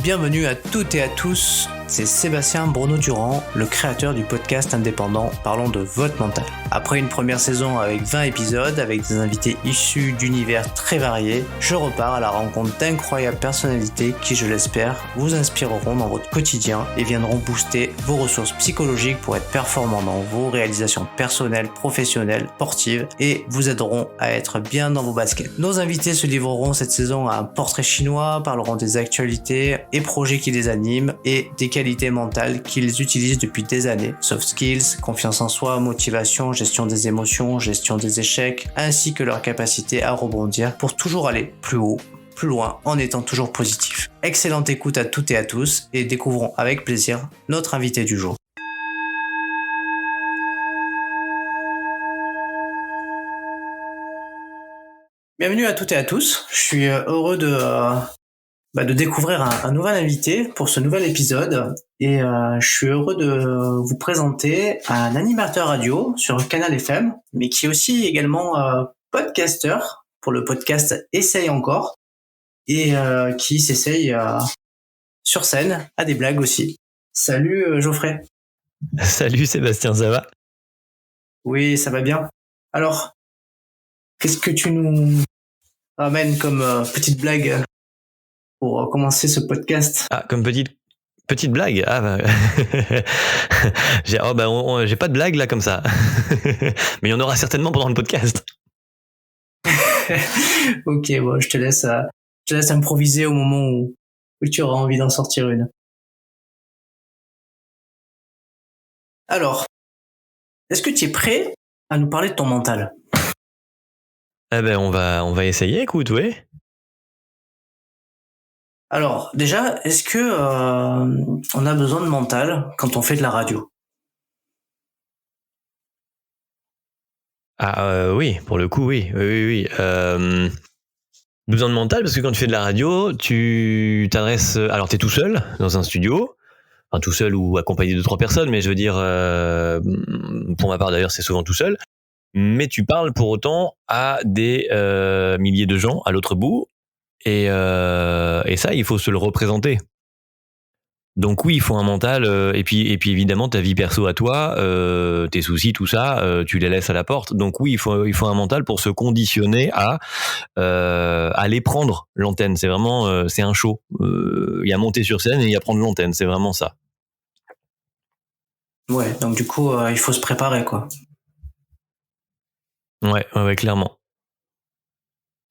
Bienvenue à toutes et à tous, c'est Sébastien Bruno-Durand, le créateur du podcast indépendant Parlons de votre mental. Après une première saison avec 20 épisodes, avec des invités issus d'univers très variés, je repars à la rencontre d'incroyables personnalités qui, je l'espère, vous inspireront dans votre quotidien et viendront booster vos ressources psychologiques pour être performants dans vos réalisations personnelles, professionnelles, sportives et vous aideront à être bien dans vos baskets. Nos invités se livreront cette saison à un portrait chinois, parleront des actualités et projets qui les animent et des qualités mentales qu'ils utilisent depuis des années. Soft skills, confiance en soi, motivation, gestion des émotions, gestion des échecs, ainsi que leur capacité à rebondir pour toujours aller plus haut, plus loin, en étant toujours positif. Excellente écoute à toutes et à tous et découvrons avec plaisir notre invité du jour. Bienvenue à toutes et à tous. Je suis heureux de découvrir un nouvel invité pour ce nouvel épisode et je suis heureux de vous présenter un animateur radio sur Canal FM, mais qui est aussi également podcasteur pour le podcast Essaye encore et qui s'essaye sur scène à des blagues aussi. Salut Geoffrey. Salut Sébastien, ça va ? Oui, ça va bien. Alors, qu'est-ce que tu nous ramènes comme petite blague pour commencer ce podcast? Ah, comme petite blague. Ah bah j'ai pas de blague là comme ça. Mais il y en aura certainement pendant le podcast. Ok, bon, je te laisse improviser au moment où tu auras envie d'en sortir une. Alors, est-ce que tu es prêt à nous parler de ton mental? Eh ben on va essayer, écoute, oui. Alors, déjà, est-ce que on a besoin de mental quand on fait de la radio? Ah oui, pour le coup, oui. Besoin de mental parce que quand tu fais de la radio, tu t'adresses. Alors t'es tout seul dans un studio, enfin tout seul ou accompagné de 3 personnes, mais je veux dire, pour ma part d'ailleurs, c'est souvent tout seul. Mais tu parles pour autant à des milliers de gens à l'autre bout. Et ça, il faut se le représenter. Donc oui, il faut un mental. Et puis évidemment, ta vie perso à toi, tes soucis, tout ça, tu les laisses à la porte. Donc oui, il faut un mental pour se conditionner à aller prendre l'antenne. C'est vraiment, c'est un show. Il y a monter sur scène et il y a prendre l'antenne. C'est vraiment ça. Ouais, donc du coup, il faut se préparer, quoi. Ouais, clairement.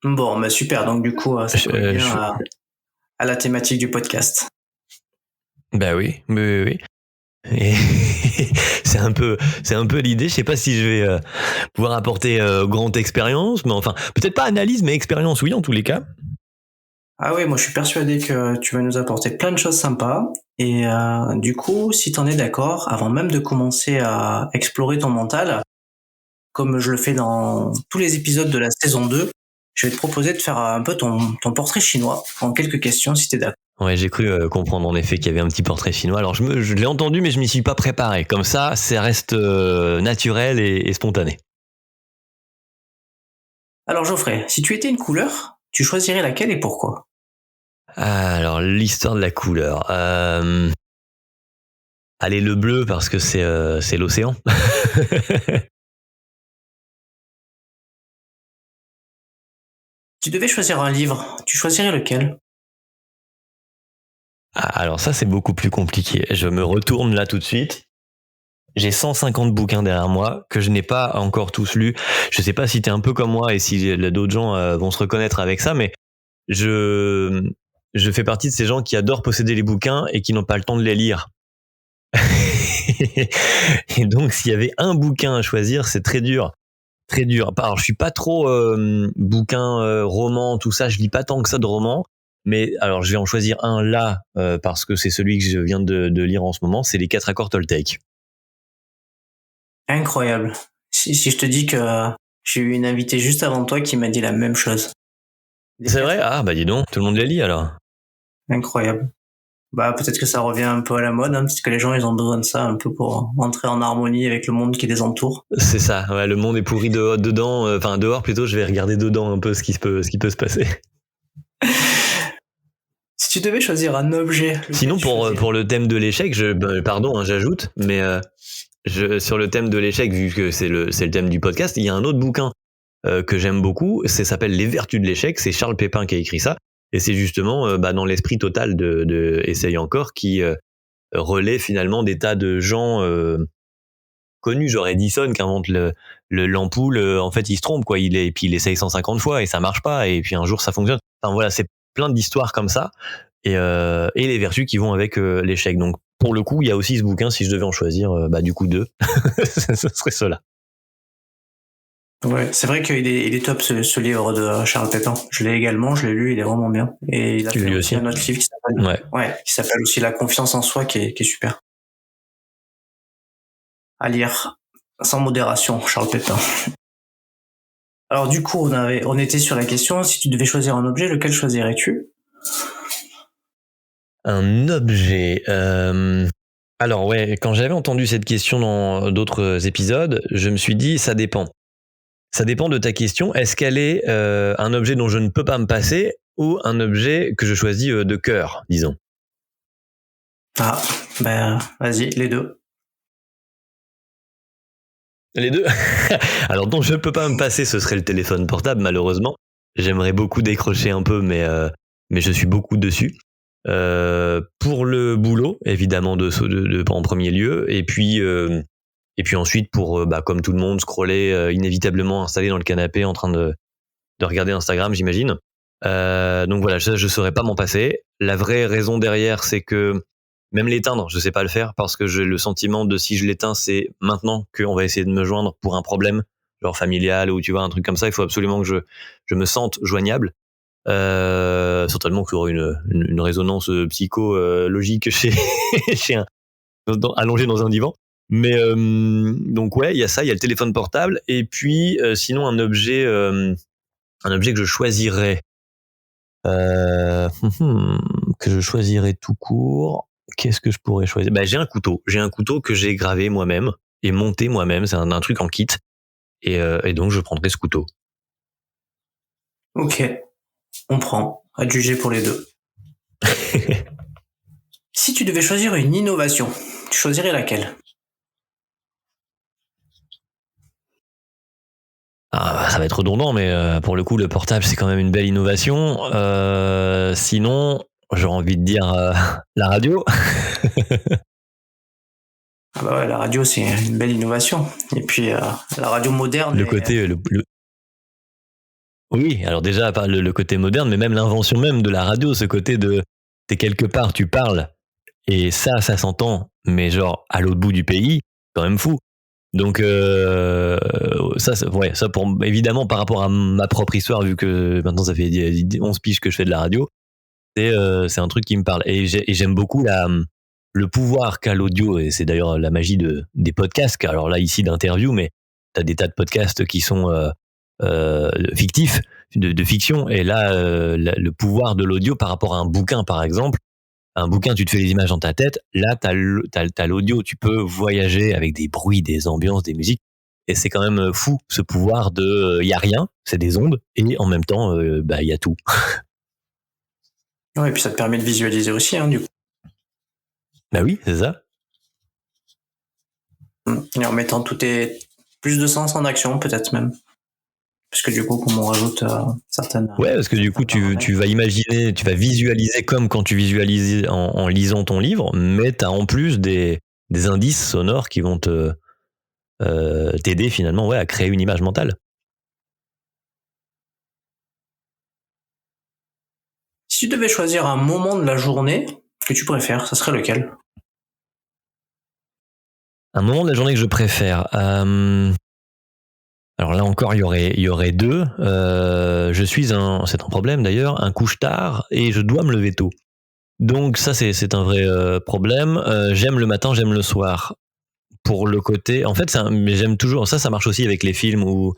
Bon, bah super. Donc du coup, ça colle bien à la thématique du podcast. Bah oui. Et c'est un peu l'idée. Je sais pas si je vais pouvoir apporter grande expérience, mais enfin peut-être pas analyse, mais expérience, oui, en tous les cas. Ah oui, moi je suis persuadé que tu vas nous apporter plein de choses sympas. Et du coup, si t'en es d'accord, avant même de commencer à explorer ton mental, comme je le fais dans tous les épisodes de la saison 2, je vais te proposer de faire un peu ton portrait chinois en quelques questions si t'es d'accord. Ouais, j'ai cru comprendre en effet qu'il y avait un petit portrait chinois. Alors je l'ai entendu, mais je m'y suis pas préparé. Comme ça reste naturel et spontané. Alors Geoffrey, si tu étais une couleur, tu choisirais laquelle et pourquoi? Alors l'histoire de la couleur. Allez, le bleu parce que c'est l'océan. Tu devais choisir un livre, tu choisirais lequel? Alors ça, c'est beaucoup plus compliqué. Je me retourne là tout de suite. J'ai 150 bouquins derrière moi que je n'ai pas encore tous lus. Je sais pas si t'es un peu comme moi et si d'autres gens vont se reconnaître avec ça, mais je fais partie de ces gens qui adorent posséder les bouquins et qui n'ont pas le temps de les lire. Et donc, s'il y avait un bouquin à choisir, c'est très dur. Très dur. Alors, je suis pas trop bouquin, roman, tout ça. Je lis pas tant que ça de romans. Mais alors, je vais en choisir un là parce que c'est celui que je viens de lire en ce moment. C'est les 4 accords Toltec. Incroyable. Si je te dis que j'ai eu une invitée juste avant toi qui m'a dit la même chose. C'est vrai? Ah, bah dis donc, tout le monde les lit alors. Incroyable. Bah peut-être que ça revient un peu à la mode, hein, parce que les gens ils ont besoin de ça un peu pour entrer en harmonie avec le monde qui les entoure. C'est ça, ouais, le monde est pourri dedans, enfin dehors plutôt, je vais regarder dedans un peu ce qui peut se passer. Si tu devais choisir un objet... Sinon, pour le thème de l'échec, pardon, hein, j'ajoute, mais sur le thème de l'échec, vu que c'est le thème du podcast, il y a un autre bouquin que j'aime beaucoup, ça s'appelle Les Vertus de l'échec, c'est Charles Pépin qui a écrit ça, et c'est justement dans l'esprit total de Essaye encore, qui relaie finalement des tas de gens connus, genre Edison qui invente l'ampoule, en fait il se trompe, quoi, puis il essaye 150 fois et ça marche pas, et puis un jour ça fonctionne. Enfin voilà, c'est plein d'histoires comme ça, et les vertus qui vont avec l'échec. Donc pour le coup, il y a aussi ce bouquin, si je devais en choisir, du coup deux, ce serait cela. Ouais, c'est vrai qu'il est top ce livre de Charles Pépin. Je l'ai également, je l'ai lu, il est vraiment bien. Et il a fait aussi un autre livre qui s'appelle aussi La confiance en soi, qui est super. À lire sans modération, Charles Pépin. Alors du coup, on était sur la question, si tu devais choisir un objet, lequel choisirais-tu ? Un objet. Alors ouais, quand j'avais entendu cette question dans d'autres épisodes, je me suis dit, ça dépend. Ça dépend de ta question. Est-ce qu'elle est un objet dont je ne peux pas me passer ou un objet que je choisis de cœur, disons ? Ah, ben vas-y, les deux. Les deux. Alors dont je ne peux pas me passer, ce serait le téléphone portable, malheureusement. J'aimerais beaucoup décrocher un peu, mais je suis beaucoup dessus. Pour le boulot, évidemment, en premier lieu, et puis ensuite pour, comme tout le monde, scroller inévitablement installé dans le canapé en train de regarder Instagram, j'imagine. Donc voilà, je saurais pas m'en passer. La vraie raison derrière, c'est que même l'éteindre, je sais pas le faire, parce que j'ai le sentiment de, si je l'éteins, c'est maintenant qu'on va essayer de me joindre pour un problème, genre familial, ou tu vois, un truc comme ça. Il faut absolument que je me sente joignable. Certainement qu'il y aura une résonance psychologique chez allongé dans un divan. Mais donc ouais, il y a ça, il y a le téléphone portable, et puis sinon un objet que je choisirais, que je choisirais tout court. Qu'est-ce que je pourrais choisir ? J'ai un couteau que j'ai gravé moi-même et monté moi-même. C'est un truc en kit, et donc je prendrai ce couteau. Ok, on prend. À juger pour les deux. Si tu devais choisir une innovation, tu choisirais laquelle ? Ça va être redondant, mais pour le coup, le portable, c'est quand même une belle innovation. Sinon, j'aurais envie de dire la radio. Ah bah ouais, la radio, c'est une belle innovation. Et puis, la radio moderne... Le côté... Oui, alors déjà, pas le côté moderne, mais même l'invention même de la radio, ce côté de... T'es quelque part, tu parles, et ça s'entend, mais genre à l'autre bout du pays, quand même fou. Donc ça pour évidemment par rapport à ma propre histoire, vu que maintenant ça fait 11 piges que je fais de la radio, c'est un truc qui me parle, et j'aime beaucoup le pouvoir qu'a l'audio, et c'est d'ailleurs la magie des podcasts. Alors là ici d'interview, mais t'as des tas de podcasts qui sont fictifs, de fiction, et là le pouvoir de l'audio par rapport à un bouquin, par exemple. Un bouquin, tu te fais les images dans ta tête. Là, t'as l'audio. Tu peux voyager avec des bruits, des ambiances, des musiques. Et c'est quand même fou, ce pouvoir de... Il y a rien, c'est des ondes. Et en même temps, il y a tout. Ouais, et puis ça te permet de visualiser aussi, du coup. Bah oui, c'est ça. Et en mettant plus de sens en action, peut-être même. Parce que du coup, comme on rajoute certaines... Ouais, parce que du coup, tu vas imaginer, tu vas visualiser comme quand tu visualises en lisant ton livre, mais tu as en plus des indices sonores qui vont t'aider finalement à créer une image mentale. Si tu devais choisir un moment de la journée que tu préfères, ça serait lequel ? Un moment de la journée que je préfère... Alors là encore, il y aurait deux. C'est un problème d'ailleurs, un couche-tard, et je dois me lever tôt. Donc ça, c'est un vrai problème. J'aime le matin, j'aime le soir. Pour le côté... En fait, mais j'aime toujours... Ça marche aussi avec les films ou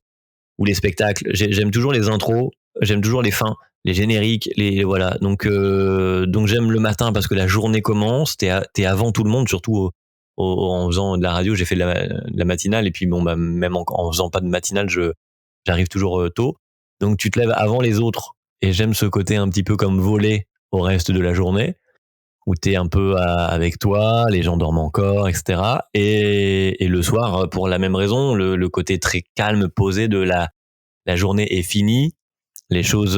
les spectacles. J'aime toujours les intros, j'aime toujours les fins, les génériques, voilà. Donc j'aime le matin parce que la journée commence, t'es avant tout le monde, surtout en faisant de la radio. J'ai fait de la matinale, et puis même en faisant pas de matinale, j'arrive toujours tôt. Donc tu te lèves avant les autres, et j'aime ce côté un petit peu comme voler au reste de la journée, où t'es un peu avec toi, les gens dorment encore, etc. Et le soir, pour la même raison, le côté très calme, posé de la journée est finie, les choses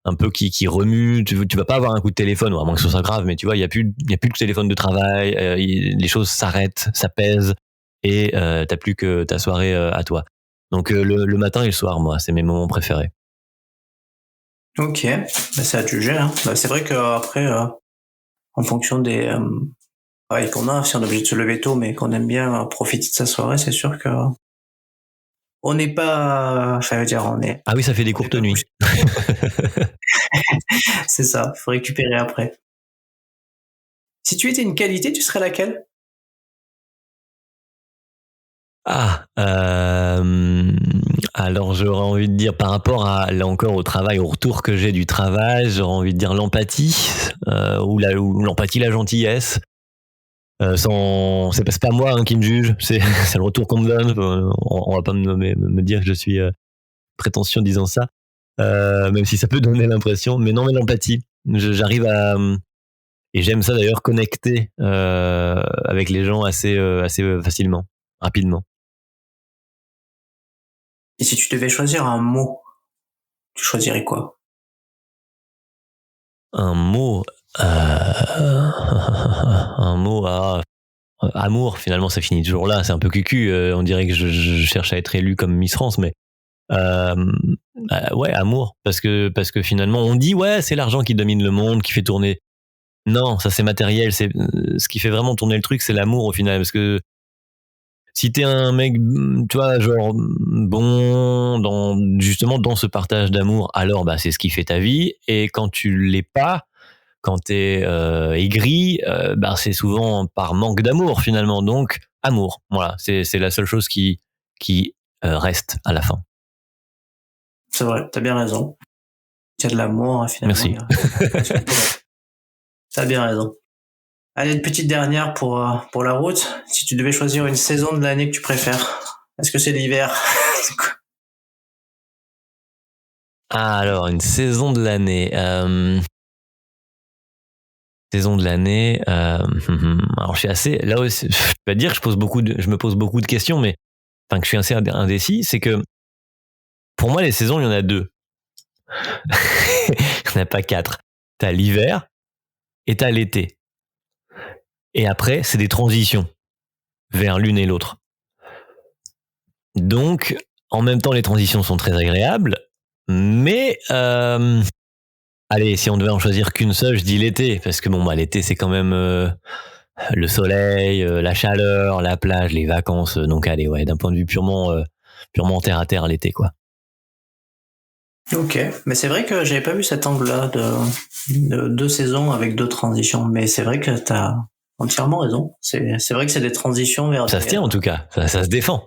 un peu qui remuent, tu vas pas avoir un coup de téléphone, ou à moins que ce soit grave, mais tu vois, il y a plus de téléphone de travail, les choses s'arrêtent, s'apaisent, et t'as plus que ta soirée à toi. Donc le matin et le soir, moi, c'est mes moments préférés. Ok, bah, c'est à te juger. Hein. Bah, c'est vrai qu'après, en fonction des travails qu'on a, si on est obligé de se lever tôt, mais qu'on aime bien profiter de sa soirée, c'est sûr que on n'est pas, enfin, je veux dire, Ah oui, ça fait des on est courtes pas nuits. couché. C'est ça, faut récupérer après. Si tu étais une qualité, tu serais laquelle? Ah, alors j'aurais envie de dire par rapport à, là encore, au travail, au retour que j'ai du travail, j'aurais envie de dire l'empathie, ou l'empathie, la gentillesse. C'est pas moi qui me juge, c'est c'est le retour qu'on me donne. On va pas me dire que je suis prétentieux en disant ça, même si ça peut donner l'impression. Mais non, mais l'empathie, j'arrive à, et j'aime ça d'ailleurs, connecter avec les gens assez facilement, rapidement. Et si tu devais choisir un mot, tu choisirais quoi? Un mot, un mot à amour. Finalement, ça finit toujours là. C'est un peu cucu. On dirait que je cherche à être élu comme Miss France, mais Euh, ouais, amour, parce que finalement on dit ouais, c'est l'argent qui domine le monde, qui fait tourner. Non, ça c'est matériel. C'est ce qui fait vraiment tourner le truc, c'est l'amour au final. Parce que si t'es un mec, tu vois, genre bon dans justement dans ce partage d'amour, alors bah c'est ce qui fait ta vie. Et quand tu l'es pas, quand t'es aigri, bah c'est souvent par manque d'amour finalement. Donc amour, voilà, c'est la seule chose qui reste à la fin. C'est vrai, t'as bien raison. Il y a de l'amour, hein, finalement, Merci. il y a presque tout. T'as bien raison. Allez, une petite dernière pour la route. Si tu devais choisir une saison de l'année que tu préfères, est-ce que c'est l'hiver? C'est quoi? Ah, alors, une saison de l'année. Saison de l'année. Alors, je suis assez. Là aussi, je vais dire que je me pose beaucoup de questions, mais enfin, que je suis assez indécis. C'est que pour moi, les saisons, il y en a deux. Il n'y en a pas quatre. T'as l'hiver et t'as l'été. Et après, c'est des transitions vers l'une et l'autre. Donc, en même temps, les transitions sont très agréables, mais allez, si on devait en choisir qu'une seule, je dis l'été, parce que bon, bah, l'été, c'est quand même le soleil, la chaleur, la plage, les vacances. Donc allez, ouais, d'un point de vue purement terre à terre, l'été, quoi. Ok, mais c'est vrai que j'avais pas vu cet angle-là de deux saisons avec deux transitions, mais c'est vrai que t'as entièrement raison. C'est vrai que c'est des transitions vers Ça se tient en tout cas, ça se défend.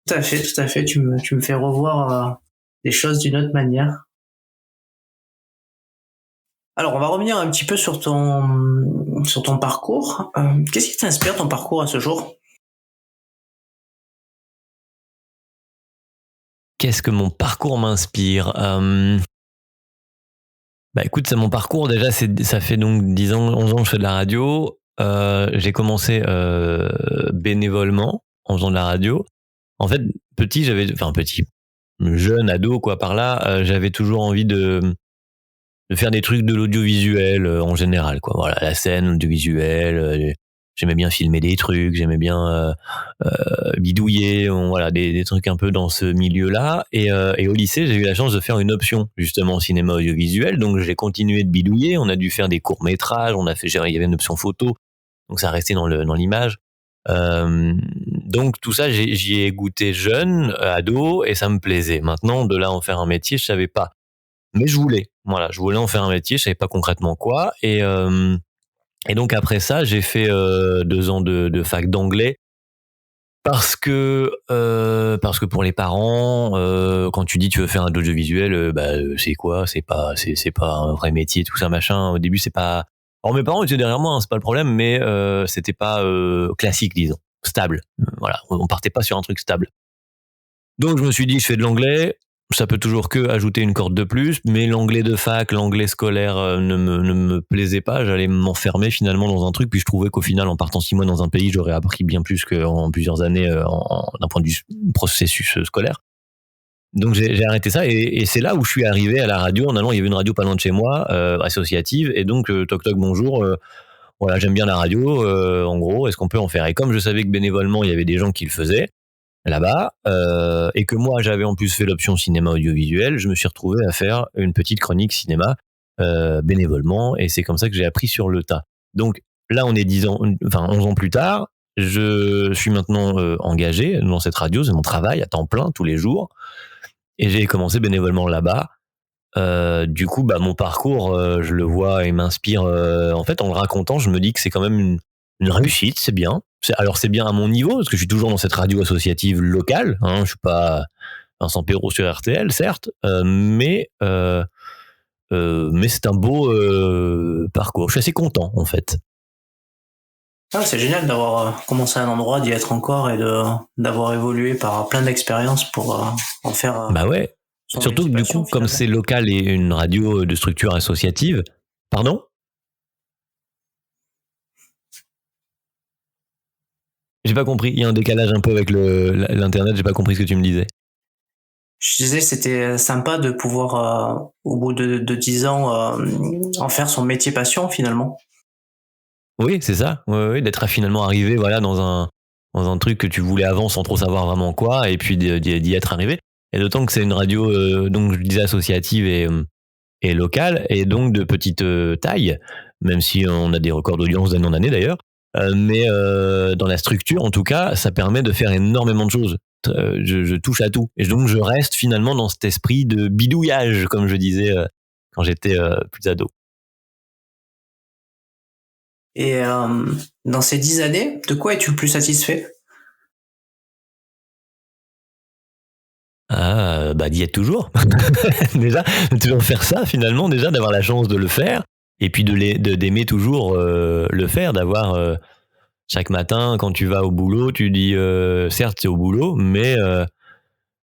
tout à fait. Tu me fais revoir les choses d'une autre manière. Alors, on va revenir un petit peu sur ton parcours. Qu'est-ce qui t'inspire ton parcours à ce jour? Qu'est-ce que mon parcours m'inspire Bah écoute, c'est mon parcours déjà, ça fait donc 10 ans, 11 ans que je fais de la radio. J'ai commencé bénévolement en faisant de la radio. En fait, petit, jeune ado quoi par là, j'avais toujours envie de faire des trucs de l'audiovisuel en général quoi. Voilà, la scène, l'audiovisuel. J'aimais bien filmer des trucs, j'aimais bien bidouiller, voilà, des trucs un peu dans ce milieu-là. Et au lycée, j'ai eu la chance de faire une option justement cinéma audiovisuel. Donc j'ai continué de bidouiller. On a dû faire des courts métrages. Il y avait une option photo, donc ça restait dans l'image. Donc tout ça, j'y ai goûté jeune, ado, et ça me plaisait. Maintenant, de là en faire un métier, je savais pas. Mais je voulais, voilà, je voulais en faire un métier, je savais pas concrètement quoi. Et donc après ça, j'ai fait 2 ans de fac d'anglais parce que pour les parents, quand tu dis tu veux faire un audiovisuel, c'est quoi? C'est pas un vrai métier, tout ça machin. Au début, c'est pas. Alors mes parents étaient derrière moi, hein, c'est pas le problème, mais c'était pas classique, disons, stable. Voilà, on partait pas sur un truc stable. Donc je me suis dit, je fais de l'anglais. ça peut toujours que ajouter une corde de plus, mais l'anglais de fac, l'anglais scolaire ne me plaisait pas. J'allais m'enfermer finalement dans un truc, puis je trouvais qu'au final, en partant 6 mois dans un pays, j'aurais appris bien plus qu'en plusieurs années d'un point de vue processus scolaire. Donc j'ai arrêté ça, et c'est là où je suis arrivé à la radio en allant. Il y avait une radio pas loin de chez moi, associative, et donc toc toc bonjour. Voilà, j'aime bien la radio. En gros, est-ce qu'on peut en faire? Et comme je savais que bénévolement il y avait des gens qui le faisaient là-bas, et que moi j'avais en plus fait l'option cinéma audiovisuel, je me suis retrouvé à faire une petite chronique cinéma bénévolement, et c'est comme ça que j'ai appris sur le tas. Donc là, on est 11 ans plus tard. Je suis maintenant engagé dans cette radio, c'est mon travail à temps plein tous les jours, et j'ai commencé bénévolement là-bas. Du coup, mon parcours, je le vois et m'inspire. En fait, en le racontant, je me dis que c'est quand même une réussite, c'est bien. C'est bien à mon niveau, parce que je suis toujours dans cette radio associative locale. Je suis pas Vincent Perrault sur RTL, certes, mais c'est un beau parcours. Je suis assez content, en fait. C'est génial d'avoir commencé à un endroit, d'y être encore, et d'avoir évolué par plein d'expériences pour en faire. Bah ouais. Surtout que du coup, comme c'est local et une radio de structure associative. Pardon ? J'ai pas compris. Il y a un décalage un peu avec l'internet. J'ai pas compris ce que tu me disais. Je disais, c'était sympa de pouvoir, au bout de 10 ans, en faire son métier passion finalement. Oui, c'est ça. Oui, d'être finalement arrivé, voilà, dans un truc que tu voulais avant sans trop savoir vraiment quoi, et puis d'y être arrivé. Et d'autant que c'est une radio, donc je disais associative et locale, et donc de petite taille, même si on a des records d'audience d'année en année d'ailleurs. Mais dans la structure, en tout cas, ça permet de faire énormément de choses. Je touche à tout. Et donc je reste finalement dans cet esprit de bidouillage, comme je disais quand j'étais plus ado. Et dans ces 10 années, de quoi es-tu le plus satisfait? D'y être toujours. Déjà, de toujours faire ça finalement, déjà d'avoir la chance de le faire, et puis d'aimer toujours le faire, d'avoir chaque matin quand tu vas au boulot, tu dis certes c'est au boulot, mais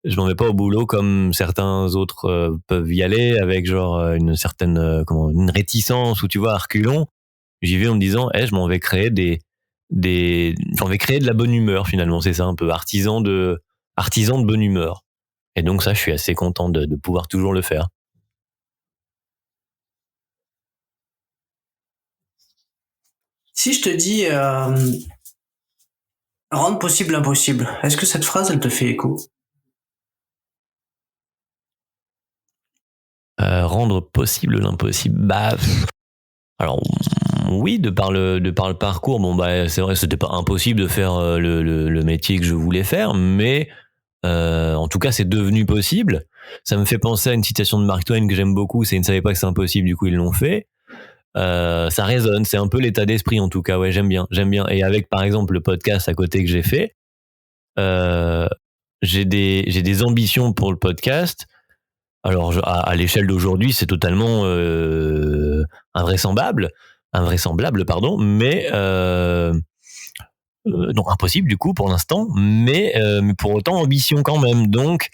je m'en vais pas au boulot comme certains autres peuvent y aller avec genre une certaine une réticence, ou tu vois, à reculons. J'y vais en me disant je m'en vais créer j'en vais créer de la bonne humeur finalement, c'est ça un peu, artisan de bonne humeur. Et donc ça, je suis assez content de pouvoir toujours le faire. Si je te dis rendre possible l'impossible, est-ce que cette phrase, elle te fait écho? Rendre possible l'impossible. Alors oui, de par le parcours, c'est vrai, c'était pas impossible de faire le métier que je voulais faire, mais en tout cas, c'est devenu possible. Ça me fait penser à une citation de Mark Twain que j'aime beaucoup, c'est « Ils ne savaient pas que c'est impossible, du coup ils l'ont fait ». Ça résonne, c'est un peu l'état d'esprit en tout cas, ouais, j'aime bien. Et avec par exemple le podcast à côté que j'ai fait, j'ai des ambitions pour le podcast. Alors à l'échelle d'aujourd'hui, c'est totalement invraisemblable, pardon, mais non, impossible du coup pour l'instant, mais pour autant ambition quand même. Donc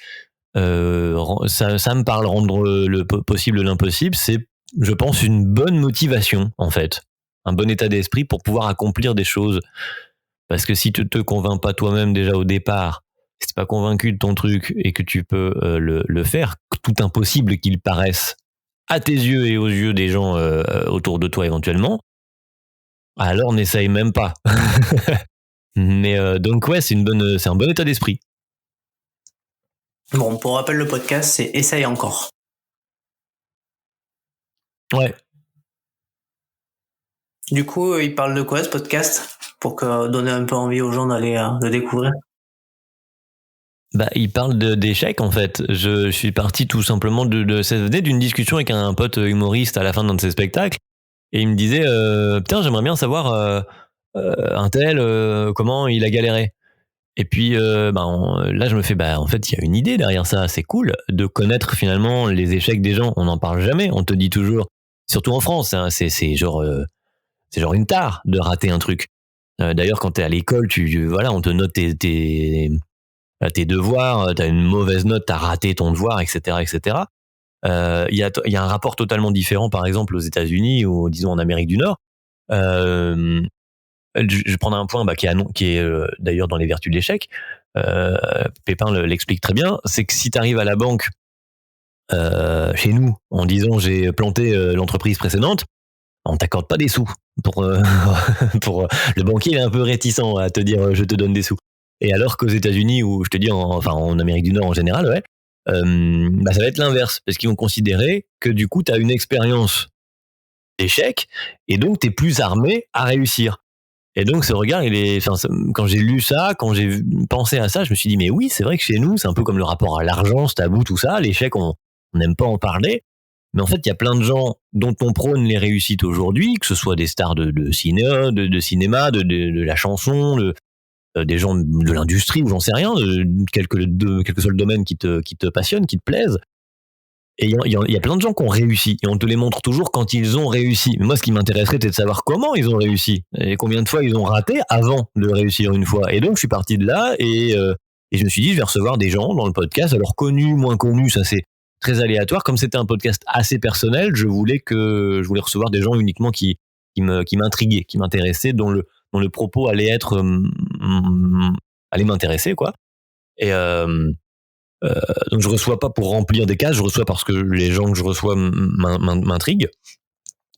ça me parle, rendre le possible l'impossible, c'est, je pense, une bonne motivation en fait, un bon état d'esprit pour pouvoir accomplir des choses. Parce que si tu te convaincs pas toi-même déjà au départ, si t'es pas convaincu de ton truc et que tu peux le faire, tout impossible qu'il paraisse à tes yeux et aux yeux des gens autour de toi éventuellement, alors n'essaye même pas. Mais donc ouais, c'est un bon état d'esprit. Bon, pour rappel, le podcast, c'est Essaye encore. Ouais. Du coup, il parle de quoi ce podcast, pour donner un peu envie aux gens d'aller le découvrir? Il parle d'échecs en fait. Je suis parti tout simplement ça venait d'une discussion avec un pote humoriste à la fin d'un de ses spectacles, et il me disait putain, j'aimerais bien savoir un tel comment il a galéré. Et puis là je me fais en fait il y a une idée derrière ça, c'est cool de connaître finalement les échecs des gens. On n'en parle jamais, on te dit toujours, surtout en France, hein, c'est genre une tare de rater un truc. D'ailleurs quand t'es à l'école, voilà, on te note tes tes devoirs, t'as une mauvaise note, t'as raté ton devoir, etc., etc. Il y a un rapport totalement différent, par exemple, aux États-Unis ou disons en Amérique du Nord. Je prends un point qui est d'ailleurs dans les vertus de l'échec. Pépin l'explique très bien, c'est que si tu arrives à la banque chez nous en disant j'ai planté l'entreprise précédente, on t'accorde pas des sous pour le banquier il est un peu réticent à te dire je te donne des sous. Et alors qu'aux États-Unis ou je te dis en Amérique du Nord en général, ouais, ça va être l'inverse parce qu'ils vont considérer que du coup tu as une expérience d'échec et donc tu es plus armé à réussir. Et donc ce regard, quand j'ai lu ça, quand j'ai pensé à ça, je me suis dit mais oui, c'est vrai que chez nous, c'est un peu comme le rapport à l'argent, c'est tabou, tout ça, l'échec, on n'aime pas en parler. Mais en fait, il y a plein de gens dont on prône les réussites aujourd'hui, que ce soit des stars de cinéma, de la chanson, des gens de l'industrie ou j'en sais rien, quel que soit le domaine qui te passionne, qui te plaise. Et il y a plein de gens qui ont réussi et on te les montre toujours quand ils ont réussi. Mais moi, ce qui m'intéresserait, c'est de savoir comment ils ont réussi et combien de fois ils ont raté avant de réussir une fois. Et donc, je suis parti de là et je me suis dit, je vais recevoir des gens dans le podcast. Alors, connus, moins connus, ça c'est très aléatoire. Comme c'était un podcast assez personnel, je voulais recevoir des gens uniquement qui m'intriguaient, qui m'intéressaient, dont le propos allait allait m'intéresser, quoi. Et donc je reçois pas pour remplir des cases, je reçois parce que les gens que je reçois m'intriguent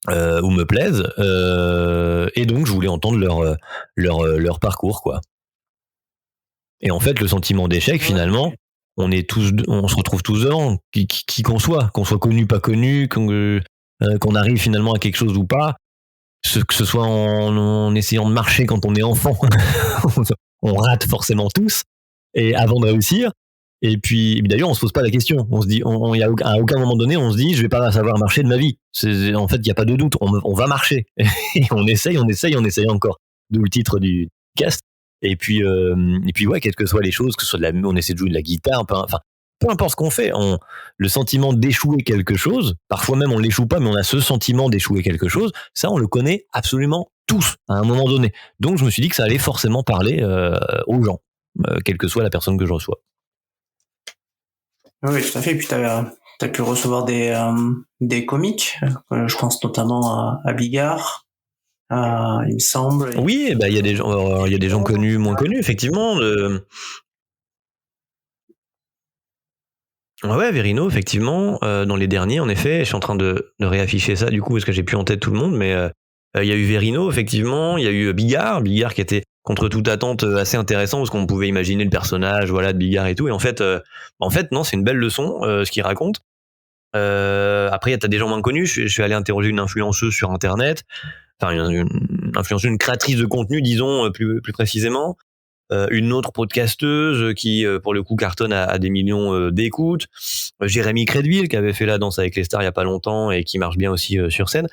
ou me plaisent, et donc je voulais entendre leur parcours, quoi. Et en fait, le sentiment d'échec, finalement, on se retrouve tous dedans, qui qu'on soit connu, pas connu, qu'on arrive finalement à quelque chose ou pas, que ce soit en essayant de marcher quand on est enfant, on rate forcément tous, et avant de réussir. Et puis d'ailleurs, on se pose pas la question. On se dit, à aucun moment donné, on se dit, je vais pas savoir marcher de ma vie. En fait, il y a pas de doute. On va marcher. Et on essaye encore. D'où le titre du cast. Et puis ouais, quelles que soient les choses, que ce soit on essaie de jouer de la guitare, peu importe ce qu'on fait, le sentiment d'échouer quelque chose, parfois même on l'échoue pas, mais on a ce sentiment d'échouer quelque chose, ça on le connaît absolument tous à un moment donné. Donc je me suis dit que ça allait forcément parler aux gens, quelle que soit la personne que je reçois. Oui, tout à fait. Et puis t'as pu recevoir des comiques. Je pense notamment à Bigard, il me semble. Oui, il y a des gens connus, moins connus, effectivement. Ouais, Verino, effectivement. Dans les derniers, en effet, je suis en train de réafficher ça du coup parce que j'ai plus en tête tout le monde, mais il y a eu Verino, effectivement. Il y a eu Bigard qui était contre toute attente assez intéressant parce qu'on pouvait imaginer le personnage, voilà, de Bigard et tout. Et en fait, non, c'est une belle leçon ce qu'il raconte. Après, t'as des gens moins connus. Je suis allé interroger une influenceuse sur Internet, enfin une influenceuse, une créatrice de contenu, disons plus précisément. Une autre podcasteuse qui, pour le coup, cartonne à des millions d'écoutes. Jérémy Crédville, qui avait fait La Danse avec les stars il y a pas longtemps et qui marche bien aussi sur scène.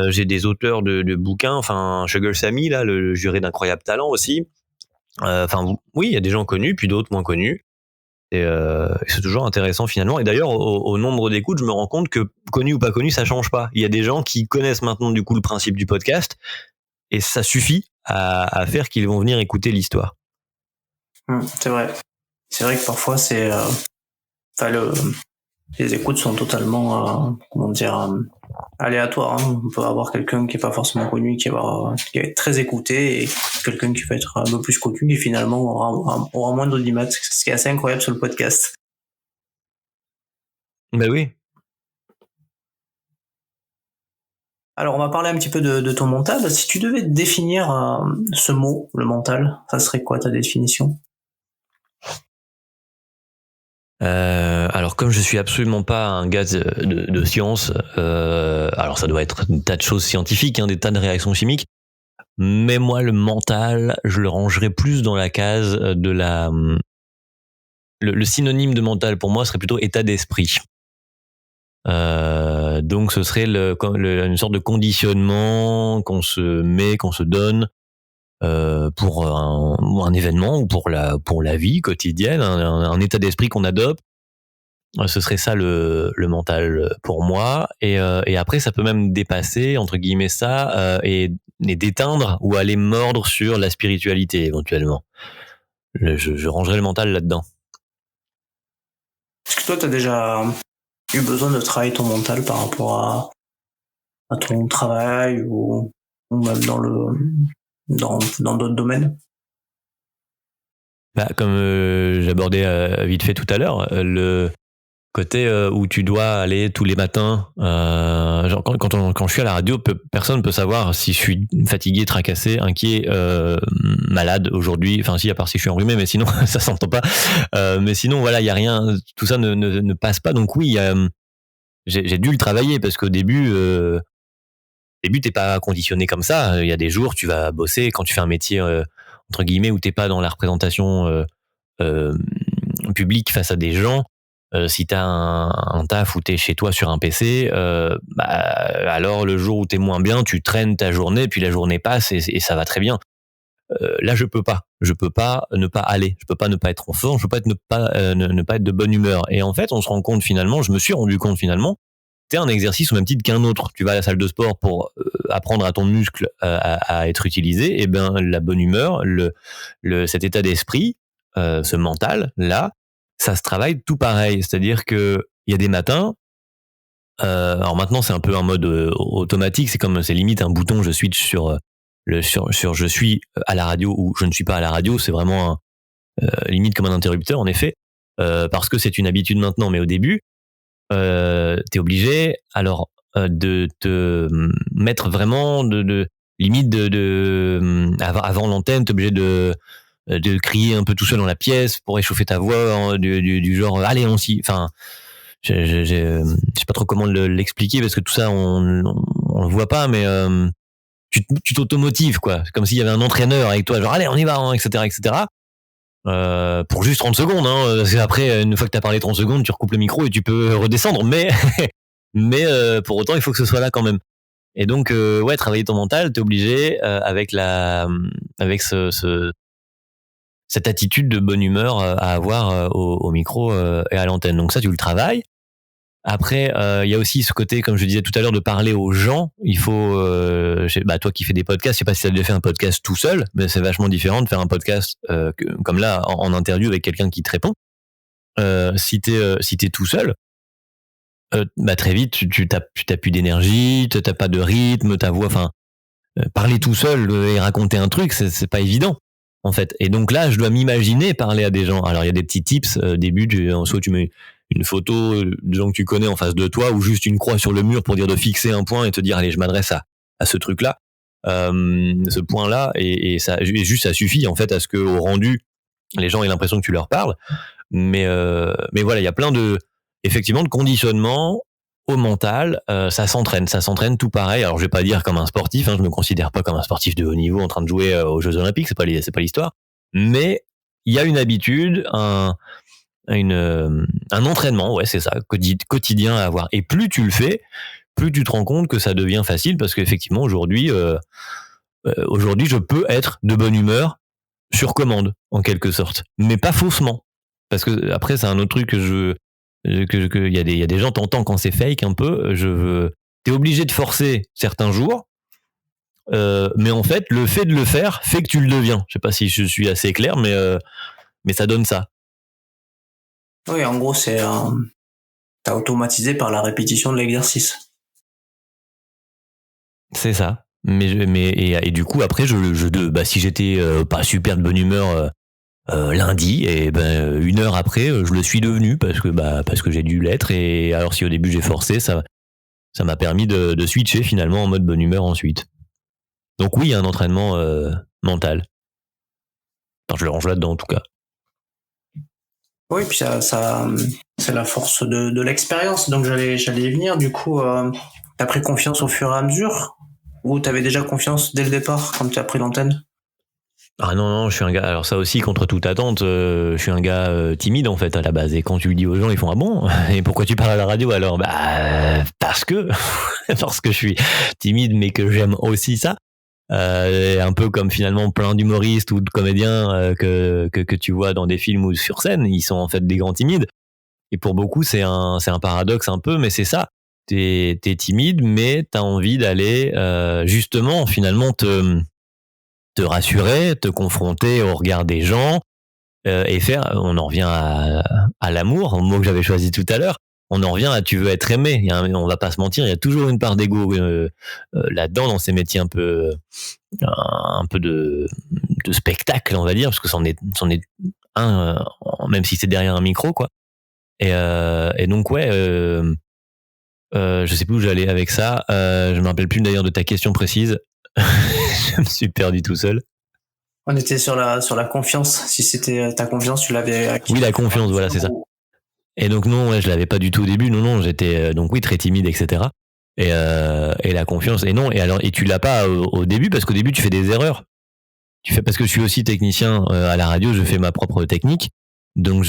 J'ai des auteurs de bouquins, enfin Sugar Sammy, là, le juré d'Incroyable Talent aussi. Oui, il y a des gens connus, puis d'autres moins connus. Et c'est toujours intéressant finalement. Et d'ailleurs, au nombre d'écoutes, je me rends compte que connu ou pas connu, ça change pas. Il y a des gens qui connaissent maintenant du coup le principe du podcast, et ça suffit à faire qu'ils vont venir écouter l'histoire. C'est vrai. C'est vrai que parfois les écoutes sont totalement aléatoires. On peut avoir quelqu'un qui est pas forcément connu, qui va être très écouté, et quelqu'un qui va être un peu plus connu, qui finalement aura moins d'audimat, ce qui est assez incroyable sur le podcast. Ben oui. Alors on va parler un petit peu de ton mental. Si tu devais définir ce mot, le mental, ça serait quoi ta définition ? Alors comme je suis absolument pas un gars de science, alors ça doit être des tas de choses scientifiques, des tas de réactions chimiques, mais moi le mental, je le rangerais plus dans la case de le synonyme de mental pour moi serait plutôt état d'esprit. Donc ce serait une sorte de conditionnement qu'on se donne pour un événement ou pour la vie quotidienne, un état d'esprit qu'on adopte. Ce serait ça le mental pour moi. Et après, ça peut même dépasser, entre guillemets, ça et d'éteindre ou aller mordre sur la spiritualité éventuellement. je rangerai le mental là-dedans. Est-ce que toi, tu as déjà eu besoin de travailler ton mental par rapport à ton travail ou même dans d'autres domaines? Bah, comme j'abordais vite fait tout à l'heure, le côté où tu dois aller tous les matins, genre quand je suis à la radio, personne peut savoir si je suis fatigué, tracassé, inquiet, malade aujourd'hui. Enfin, si, à part si je suis enrhumé, mais sinon ça s'entend pas. Mais sinon, voilà, il y a rien. Tout ça ne passe pas. Donc oui, j'ai dû le travailler parce qu'au début, t'es pas conditionné comme ça. Il y a des jours, tu vas bosser quand tu fais un métier entre guillemets où t'es pas dans la représentation euh, publique face à des gens. Si t'as un taf où t'es chez toi sur un PC, alors le jour où t'es moins bien, tu traînes ta journée, puis la journée passe et ça va très bien. Là, je peux pas ne pas aller, je peux pas ne pas être en forme, je peux pas ne pas être de bonne humeur. Et en fait, je me suis rendu compte finalement, c'est un exercice au même titre qu'un autre. Tu vas à la salle de sport pour apprendre à ton muscle à être utilisé. Et ben la bonne humeur, cet état d'esprit, ce mental là, ça se travaille tout pareil. C'est-à-dire que il y a des matins. Alors maintenant c'est un peu un mode automatique. C'est limite un bouton. Je switch sur je suis à la radio ou je ne suis pas à la radio. C'est vraiment limite comme un interrupteur en effet, parce que c'est une habitude maintenant. Mais au début t'es obligé alors de te mettre vraiment de limite avant l'antenne, t'es obligé de crier un peu tout seul dans la pièce pour réchauffer ta voix, hein, du genre allez on s'y, enfin je sais pas trop comment l'expliquer parce que tout ça on le voit pas, mais tu t'automotives quoi, c'est comme s'il y avait un entraîneur avec toi, genre allez on y va, hein, etc. Pour juste 30 secondes, hein, parce qu'après, une fois que t'as parlé 30 secondes, tu recoupes le micro et tu peux redescendre, mais pour autant, il faut que ce soit là quand même. Et donc, ouais, travailler ton mental, t'es obligé avec cette attitude de bonne humeur à avoir au micro et à l'antenne. Donc ça, tu le travailles. Après, il y a aussi ce côté, comme je disais tout à l'heure, de parler aux gens. Il faut, toi qui fais des podcasts, je sais pas si tu as déjà fait un podcast tout seul, mais c'est vachement différent de faire un podcast comme là, en interview avec quelqu'un qui te répond. Si t'es tout seul, très vite, tu t'as plus d'énergie, t'as pas de rythme, ta voix, enfin, parler tout seul et raconter un truc, c'est pas évident. En fait. Et donc là, je dois m'imaginer parler à des gens. Alors, il y a des petits tips. Début, soit tu mets une photo de gens que tu connais en face de toi, ou juste une croix sur le mur pour dire de fixer un point et te dire, allez, je m'adresse à ce truc-là, ce point-là, et juste ça suffit en fait à ce que au rendu, les gens aient l'impression que tu leur parles. Mais voilà, il y a plein effectivement de conditionnements au mental, ça s'entraîne tout pareil. Alors je vais pas dire comme un sportif, hein, je me considère pas comme un sportif de haut niveau en train de jouer aux Jeux Olympiques, c'est pas l'histoire. Mais il y a une habitude, un entraînement, ouais, c'est ça, quotidien à avoir. Et plus tu le fais, plus tu te rends compte que ça devient facile, parce qu'effectivement aujourd'hui, je peux être de bonne humeur sur commande en quelque sorte, mais pas faussement. Parce que après c'est un autre truc que il y a des gens, t'entends quand c'est fake un peu, t'es obligé de forcer certains jours, mais en fait le fait de le faire fait que tu le deviens. Je sais pas si je suis assez clair, mais ça donne ça. Oui, en gros, t'as automatisé par la répétition de l'exercice. C'est ça. Et du coup après si j'étais pas super de bonne humeur lundi, et ben 1 heure après je le suis devenu parce que j'ai dû l'être. Et alors si au début j'ai forcé, ça m'a permis de switcher finalement en mode bonne humeur ensuite. Donc oui, il y a un entraînement mental. Enfin, je le range là-dedans en tout cas. Oui, puis ça c'est la force de l'expérience. Donc j'allais y venir. Du coup, t'as pris confiance au fur et à mesure, ou t'avais déjà confiance dès le départ quand tu as pris l'antenne? Ah non, je suis un gars, alors ça aussi, contre toute attente, je suis un gars timide en fait à la base. Et quand tu le dis aux gens, ils font ah bon? Et pourquoi tu parles à la radio alors? Parce que je suis timide, mais que j'aime aussi ça. Un peu comme finalement plein d'humoristes ou de comédiens que tu vois dans des films ou sur scène, ils sont en fait des grands timides. Et pour beaucoup, c'est un paradoxe un peu, mais c'est ça. T'es timide, mais t'as envie d'aller justement finalement te rassurer, te confronter au regard des gens, et faire, on en revient à l'amour, au mot que j'avais choisi tout à l'heure. On en revient à tu veux être aimé. On va pas se mentir, il y a toujours une part d'ego là-dedans dans ces métiers un peu de spectacle, on va dire, parce que c'en est un, même si c'est derrière un micro, quoi. Et donc ouais, je sais plus où j'allais avec ça. Je me rappelle plus d'ailleurs de ta question précise. Je me suis perdu tout seul. On était sur la confiance. Si c'était ta confiance, tu l'avais acquis. Oui, la confiance, voilà, c'est ça. Et donc non, ouais, je l'avais pas du tout au début. Non, j'étais donc oui très timide, etc. Et la confiance. Et non, et tu l'as pas au début parce qu'au début tu fais des erreurs. Parce que je suis aussi technicien à la radio, je fais ma propre technique. Donc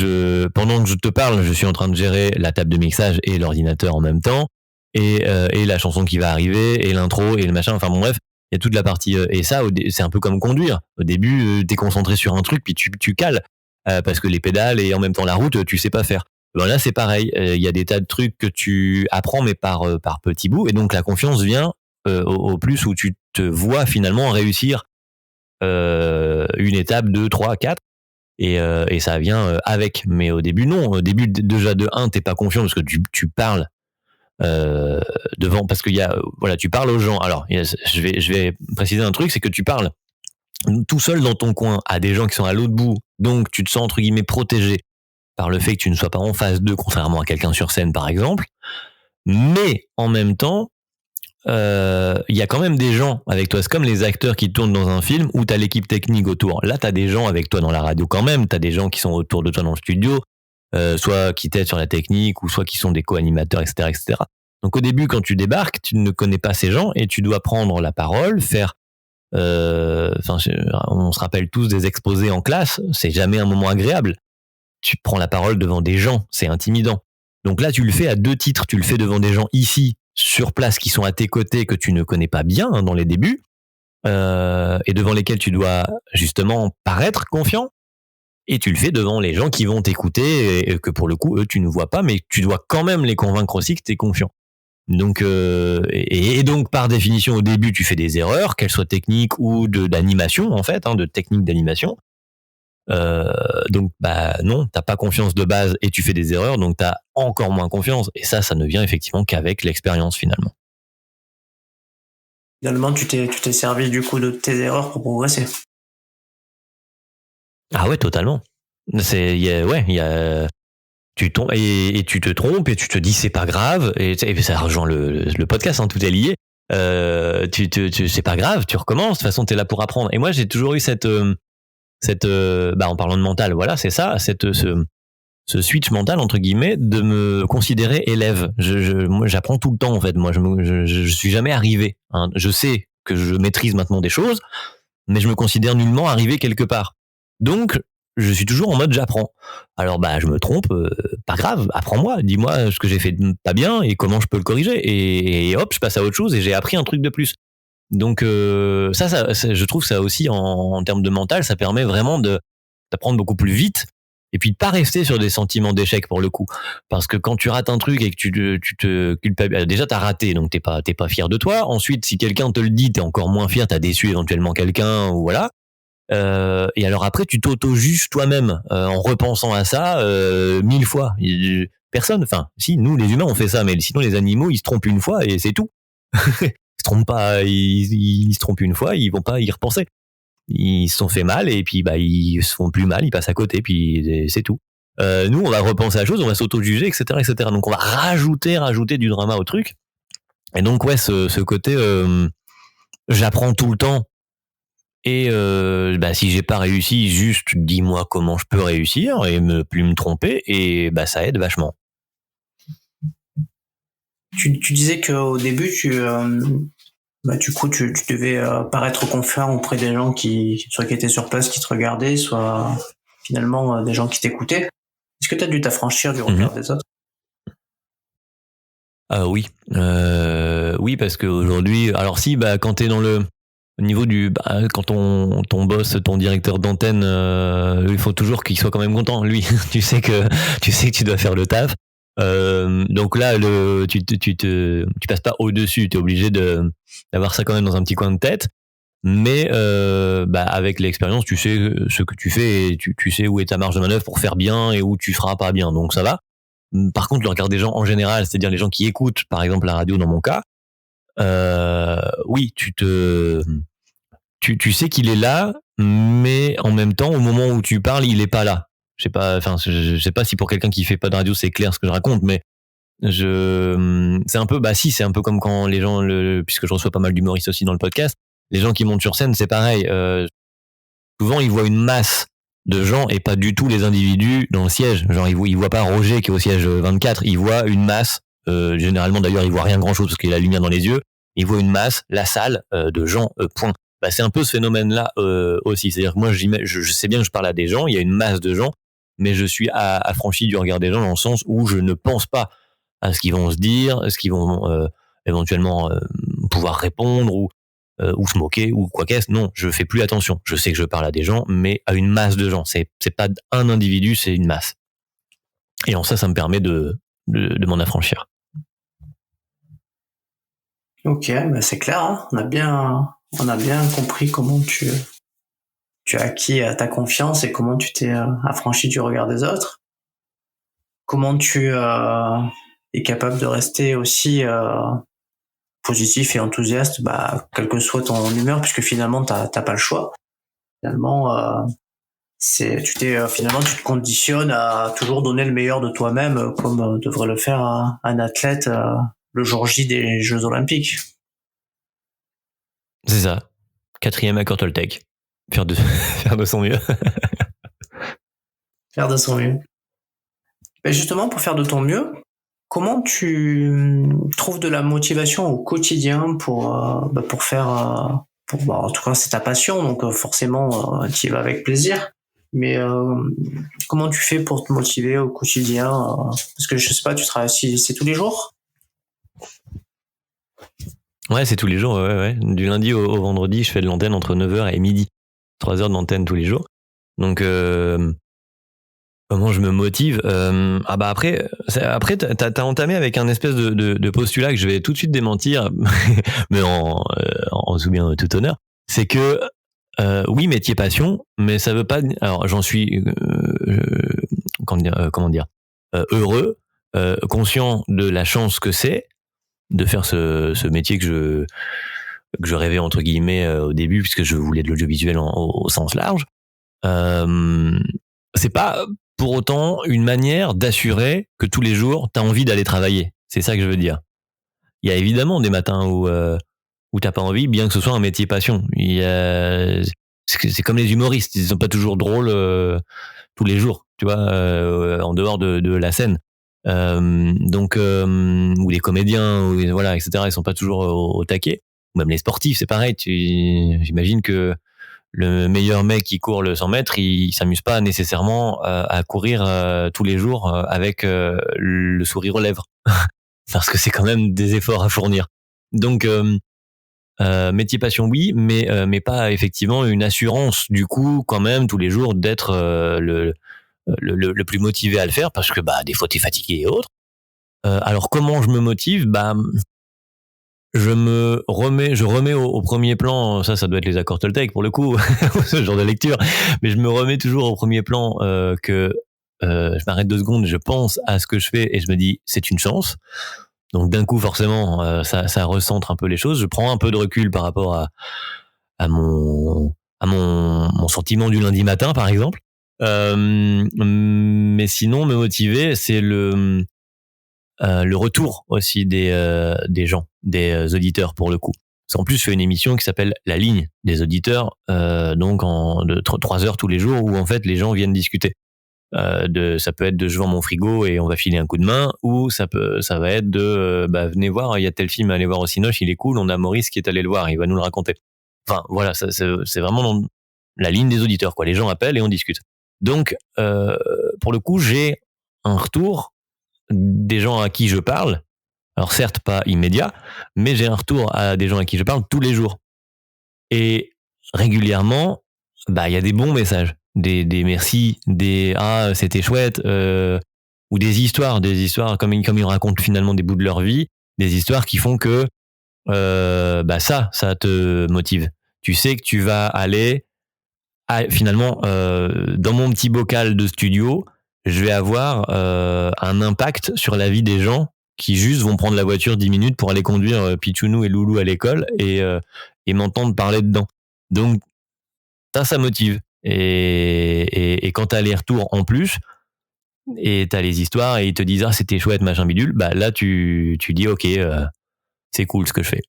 pendant que je te parle, je suis en train de gérer la table de mixage et l'ordinateur en même temps, et la chanson qui va arriver, et l'intro et le machin. Enfin bon, bref, il y a toute la partie et ça, c'est un peu comme conduire. Au début, t'es concentré sur un truc, puis tu cales parce que les pédales et en même temps la route, tu sais pas faire. Ben là, c'est pareil. Il y a des tas de trucs que tu apprends, mais par petits bouts, et donc la confiance vient au plus où tu te vois finalement réussir une étape, 2, 3, 4. Et ça vient avec. Mais au début, non. Au début, déjà de 1, t'es pas confiant parce que tu parles devant, parce qu'il y a, voilà, tu parles aux gens. Alors, je vais préciser un truc, c'est que tu parles tout seul dans ton coin à des gens qui sont à l'autre bout. Donc, tu te sens entre guillemets protégé par le fait que tu ne sois pas en face d'eux, contrairement à quelqu'un sur scène, par exemple. Mais en même temps, il y a quand même des gens avec toi. C'est comme les acteurs qui tournent dans un film où t'as l'équipe technique autour. Là, t'as des gens avec toi dans la radio quand même. T'as des gens qui sont autour de toi dans le studio, soit qui t'aident sur la technique, ou soit qui sont des co-animateurs, etc., etc. Donc au début, quand tu débarques, tu ne connais pas ces gens et tu dois prendre la parole, faire. On se rappelle tous des exposés en classe. C'est jamais un moment agréable. Tu prends la parole devant des gens, c'est intimidant. Donc là, tu le fais à 2 titres. Tu le fais devant des gens ici, sur place, qui sont à tes côtés, que tu ne connais pas bien dans les débuts, et devant lesquels tu dois justement paraître confiant. Et tu le fais devant les gens qui vont t'écouter, et que pour le coup, eux, tu ne vois pas, mais tu dois quand même les convaincre aussi que tu es confiant. Donc, et donc, par définition, au début, tu fais des erreurs, qu'elles soient techniques ou d'animation, en fait, de technique d'animation. Donc bah non, t'as pas confiance de base et tu fais des erreurs, donc t'as encore moins confiance, et ça ne vient effectivement qu'avec l'expérience finalement. Finalement, tu t'es servi du coup de tes erreurs pour progresser. Ah ouais, totalement. Tu tombes et tu te trompes et tu te dis c'est pas grave, et ça rejoint le podcast, tout est lié. C'est pas grave, tu recommences, de toute façon t'es là pour apprendre. Et moi j'ai toujours eu cette en parlant de mental, voilà, c'est ça, ce switch mental entre guillemets, de me considérer élève. Moi, j'apprends tout le temps en fait. Moi, je suis jamais arrivé. Je sais que je maîtrise maintenant des choses, mais je me considère nullement arrivé quelque part. Donc, je suis toujours en mode j'apprends. Alors je me trompe, pas grave, apprends-moi, dis-moi ce que j'ai fait pas bien et comment je peux le corriger. Et hop, je passe à autre chose et j'ai appris un truc de plus. Donc ça, je trouve ça aussi en termes de mental, ça permet vraiment d'apprendre beaucoup plus vite, et puis de pas rester sur des sentiments d'échec pour le coup. Parce que quand tu rates un truc et que tu te culpabilises, déjà t'as raté, donc t'es pas fier de toi. Ensuite, si quelqu'un te le dit, t'es encore moins fier, t'as déçu éventuellement quelqu'un, ou voilà. Et alors après, tu t'auto-juges toi-même en repensant à ça 1000 fois. Personne, enfin, si, nous les humains on fait ça, mais sinon les animaux ils se trompent une fois et c'est tout. Ils se trompent pas, ils se trompent une fois, ils vont pas y repenser. Ils se sont fait mal et puis ils se font plus mal, ils passent à côté, puis c'est tout. Nous, on va repenser à la chose, on va s'auto-juger, etc., etc. Donc on va rajouter du drama au truc. Et donc ouais, ce côté, j'apprends tout le temps. Et si j'ai pas réussi, juste dis-moi comment je peux réussir et plus me tromper, et ça aide vachement. Tu disais qu'au début, tu devais paraître confiant auprès des gens qui étaient sur place, qui te regardaient, soit finalement des gens qui t'écoutaient. Est-ce que tu as dû t'affranchir du regard des autres ? Oui. Oui, parce qu'aujourd'hui, alors si, quand t'es au niveau quand ton boss, ton directeur d'antenne, il faut toujours qu'il soit quand même content. Lui, tu sais que tu dois faire le taf. Donc là, tu passes pas au-dessus, t'es obligé d'avoir ça quand même dans un petit coin de tête. mais avec l'expérience, tu sais ce que tu fais et tu sais où est ta marge de manœuvre pour faire bien et où tu feras pas bien, donc ça va. Par contre, le regard des gens en général, c'est-à-dire les gens qui écoutent, par exemple la radio dans mon cas, oui, tu sais qu'il est là, mais en même temps, au moment où tu parles, il est pas là. Je sais pas si pour quelqu'un qui fait pas de radio, c'est clair ce que je raconte, mais c'est un peu, c'est un peu comme quand les gens, puisque je reçois pas mal d'humoristes aussi dans le podcast, les gens qui montent sur scène, c'est pareil. Souvent, ils voient une masse de gens et pas du tout les individus dans le siège. Genre, ils voient pas Roger qui est au siège 24, ils voient une masse. Généralement, d'ailleurs, ils voient rien grand chose parce qu'il a la lumière dans les yeux. Ils voient une masse, la salle de gens. Point. C'est un peu ce phénomène-là aussi. C'est-à-dire que moi, je sais bien que je parle à des gens, il y a une masse de gens, mais je suis affranchi du regard des gens dans le sens où je ne pense pas à ce qu'ils vont se dire, ce qu'ils vont éventuellement pouvoir répondre ou se moquer ou quoi qu'est-ce. Non, je fais plus attention. Je sais que je parle à des gens, mais à une masse de gens. C'est pas un individu, c'est une masse. Et en ça me permet de m'en affranchir. Ok, c'est clair. Hein. On a bien compris comment tu as acquis ta confiance et comment tu t'es affranchi du regard des autres. Comment tu es capable de rester aussi positif et enthousiaste, quelle que soit ton humeur, puisque finalement t'as pas le choix. Finalement, tu te conditionnes à toujours donner le meilleur de toi-même, comme devrait le faire un athlète le jour J des Jeux Olympiques. C'est ça. 4e accord Toltec. Faire de son mieux. Faire de son mieux. Mais justement, pour faire de ton mieux, comment tu trouves de la motivation au quotidien pour faire, en tout cas c'est ta passion, donc forcément tu y vas avec plaisir. Mais comment tu fais pour te motiver au quotidien parce que je sais pas, tu travailles, c'est tous les jours? Ouais, c'est tous les jours, ouais. Du lundi au vendredi, je fais de l'antenne entre 9h et midi. 3 heures d'antenne tous les jours. Donc, comment je me motive après, t'as entamé avec un espèce de postulat que je vais tout de suite démentir, mais en souvient tout honneur. C'est que, oui, métier passion, mais ça veut pas... Alors, j'en suis... comment dire heureux, conscient de la chance que c'est de faire ce métier que je rêvais entre guillemets au début, puisque je voulais de l'audiovisuel au sens large. C'est pas pour autant une manière d'assurer que tous les jours t'as envie d'aller travailler. C'est ça que je veux dire. Il y a évidemment des matins où t'as pas envie, bien que ce soit un métier passion. C'est comme les humoristes, ils sont pas toujours drôles tous les jours, tu vois, en dehors de la scène. Ou les comédiens, voilà, etc. Ils sont pas toujours au taquet. Même les sportifs, c'est pareil. J'imagine que le meilleur mec qui court le 100 mètres, il s'amuse pas nécessairement à courir tous les jours avec le sourire aux lèvres, parce que c'est quand même des efforts à fournir. Donc métier passion, oui, mais pas effectivement une assurance du coup quand même tous les jours d'être le plus motivé à le faire, parce que des fois t'es fatigué et autres. Alors comment je me motive? Je remets au premier plan, ça doit être les accords Toltec pour le coup, ce genre de lecture, mais je me remets toujours au premier plan que je m'arrête 2 secondes, je pense à ce que je fais et je me dis c'est une chance. Donc d'un coup forcément ça recentre un peu les choses. Je prends un peu de recul par rapport à mon sentiment du lundi matin par exemple. Mais sinon me motiver, c'est le retour aussi des gens, des auditeurs pour le coup. Parce qu'en plus, je fais une émission qui s'appelle La Ligne des auditeurs, donc de 3 heures tous les jours, où en fait les gens viennent discuter. Ça peut être de je vends mon frigo et on va filer un coup de main, ou ça va être de venez voir, il y a tel film, allez voir au Cinoche, il est cool, on a Maurice qui est allé le voir, il va nous le raconter. Enfin voilà, c'est vraiment dans la ligne des auditeurs, quoi. Les gens appellent et on discute. Donc pour le coup, j'ai un retour des gens à qui je parle. Alors certes pas immédiat, mais j'ai un retour à des gens à qui je parle tous les jours. Et régulièrement, il y a des bons messages, des merci, des c'était chouette, ou des histoires comme ils racontent finalement des bouts de leur vie, des histoires qui font que ça te motive. tu sais que tu vas aller finalement dans mon petit bocal de studio, je vais avoir un impact sur la vie des gens qui juste vont prendre la voiture 10 minutes pour aller conduire Pichounou et Loulou à l'école et m'entendre parler dedans. Donc ça motive. Et quand t'as les retours en plus, et t'as les histoires, et ils te disent, ah, c'était chouette, machin bidule, bah là, tu dis, ok, c'est cool ce que je fais.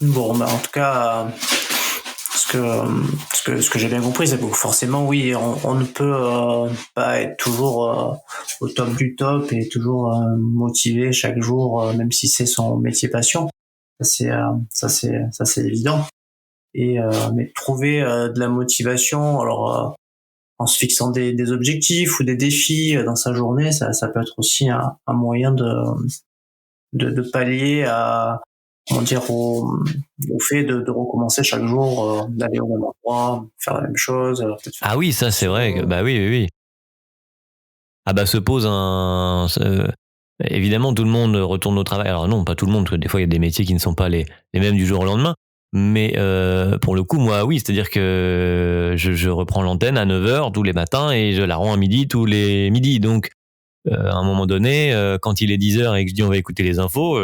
Bon, bah, en tout cas, ce que j'ai bien compris, c'est que forcément, oui, on ne peut pas être toujours au top du top et toujours motivé chaque jour, même si c'est son métier passion. Ça c'est évident. Et mais trouver de la motivation, alors en se fixant des objectifs ou des défis dans sa journée, ça peut être aussi un moyen de pallier à, comment dire, au fait de recommencer chaque jour, d'aller au même endroit, faire la même chose, peut-être faire Ah oui, ça c'est vrai. Bah oui. Ah bah se pose évidemment, tout le monde retourne au travail. Alors non, pas tout le monde, parce que des fois il y a des métiers qui ne sont pas les mêmes du jour au lendemain. Mais pour le coup, moi, oui, c'est-à-dire que je reprends l'antenne à 9h tous les matins et je la rends à midi tous les midis. Donc, à un moment donné, quand il est 10h et que je dis on va écouter les infos,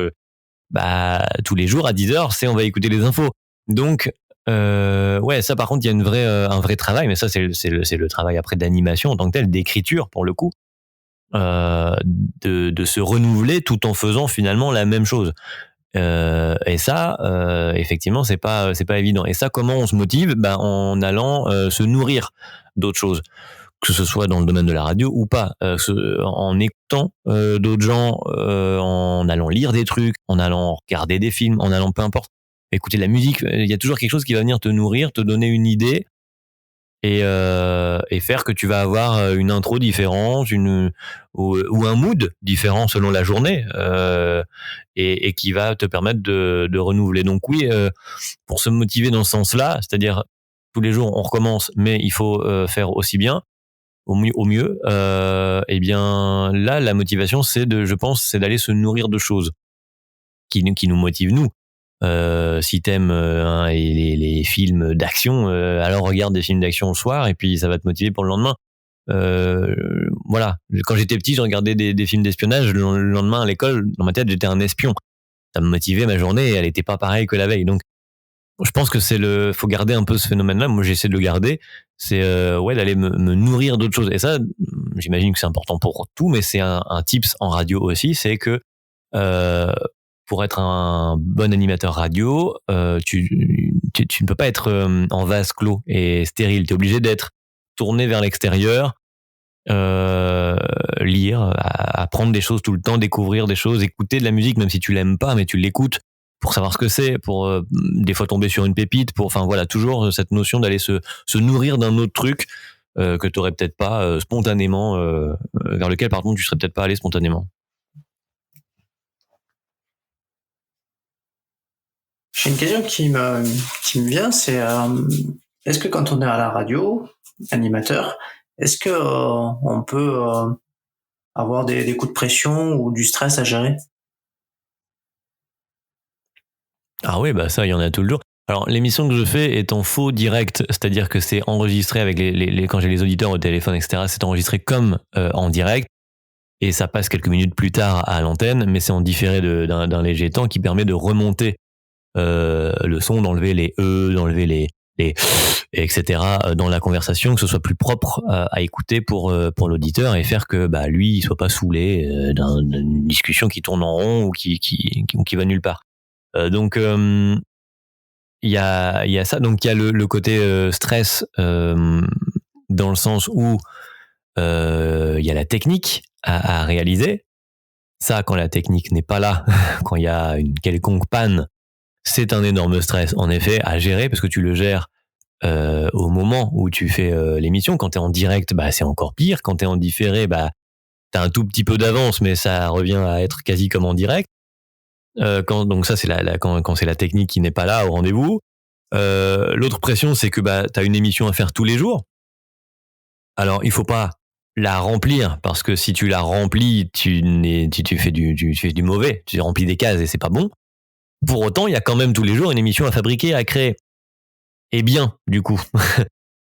bah tous les jours à 10h, c'est on va écouter les infos. Donc, ouais, ça par contre, il y a un vrai travail, mais ça c'est le travail après d'animation en tant que tel, d'écriture pour le coup, de se renouveler tout en faisant finalement la même chose. Et ça, effectivement, c'est pas évident. Et ça, comment on se motive? Ben, en allant se nourrir d'autres choses, que ce soit dans le domaine de la radio ou pas, en écoutant d'autres gens, en allant lire des trucs, en allant regarder des films, en allant peu importe, écouter de la musique. Il y a toujours quelque chose qui va venir te nourrir, te donner une idée et faire que tu vas avoir une intro différente, ou un mood différent selon la journée, et qui va te permettre de renouveler. Donc oui, pour se motiver dans ce sens-là, c'est-à-dire tous les jours on recommence, mais il faut faire aussi bien, au mieux. Et bien là, la motivation, je pense, c'est d'aller se nourrir de choses qui nous motivent nous. Si t'aimes les films d'action, alors regarde des films d'action le soir et puis ça va te motiver pour le lendemain. Voilà. Quand j'étais petit, je regardais des films d'espionnage. Le lendemain à l'école, dans ma tête, j'étais un espion. Ça me motivait ma journée et elle était pas pareille que la veille. Donc, je pense que faut garder un peu ce phénomène-là. Moi, j'essaie de le garder. C'est ouais, d'aller me nourrir d'autres choses. Et ça, j'imagine que c'est important pour tout, mais c'est un tips en radio aussi, c'est que pour être un bon animateur radio, tu ne peux pas être en vase clos et stérile. Tu es obligé d'être tourné vers l'extérieur, lire, apprendre des choses tout le temps, découvrir des choses, écouter de la musique, même si tu l'aimes pas, mais tu l'écoutes pour savoir ce que c'est, pour des fois tomber sur une pépite, enfin voilà, toujours cette notion d'aller se nourrir d'un autre truc que tu aurais peut-être pas spontanément, vers lequel par contre tu serais peut-être pas allé spontanément. J'ai une question qui me vient, c'est est-ce que quand on est à la radio, animateur, est-ce que on peut avoir des coups de pression ou du stress à gérer? Ah oui, bah ça, il y en a tout le jour. Alors, l'émission que je fais est en faux direct, c'est-à-dire que c'est enregistré avec quand j'ai les auditeurs au téléphone, etc., c'est enregistré comme en direct, et ça passe quelques minutes plus tard à l'antenne, mais c'est en différé d'un léger temps qui permet de remonter le son, d'enlever les d'enlever les etc. dans la conversation, que ce soit plus propre à écouter pour l'auditeur et faire que bah lui il soit pas saoulé d'une discussion qui tourne en rond ou qui va nulle part. Donc il y a ça, donc il y a le côté stress, dans le sens où il y a la technique à réaliser. Ça, quand la technique n'est pas là, quand il y a une quelconque panne, c'est un énorme stress, en effet, à gérer, parce que tu le gères au moment où tu fais l'émission. Quand tu es en direct, bah, c'est encore pire. Quand tu es en différé, bah, tu as un tout petit peu d'avance, mais ça revient à être quasi comme en direct. Donc ça, c'est quand c'est la technique qui n'est pas là au rendez-vous. L'autre pression, c'est que bah, tu as une émission à faire tous les jours. Alors, il faut pas la remplir, parce que si tu la remplis, tu fais du mauvais. Tu remplis des cases et c'est pas bon. Pour autant, il y a quand même tous les jours une émission à fabriquer, à créer. Et bien, du coup.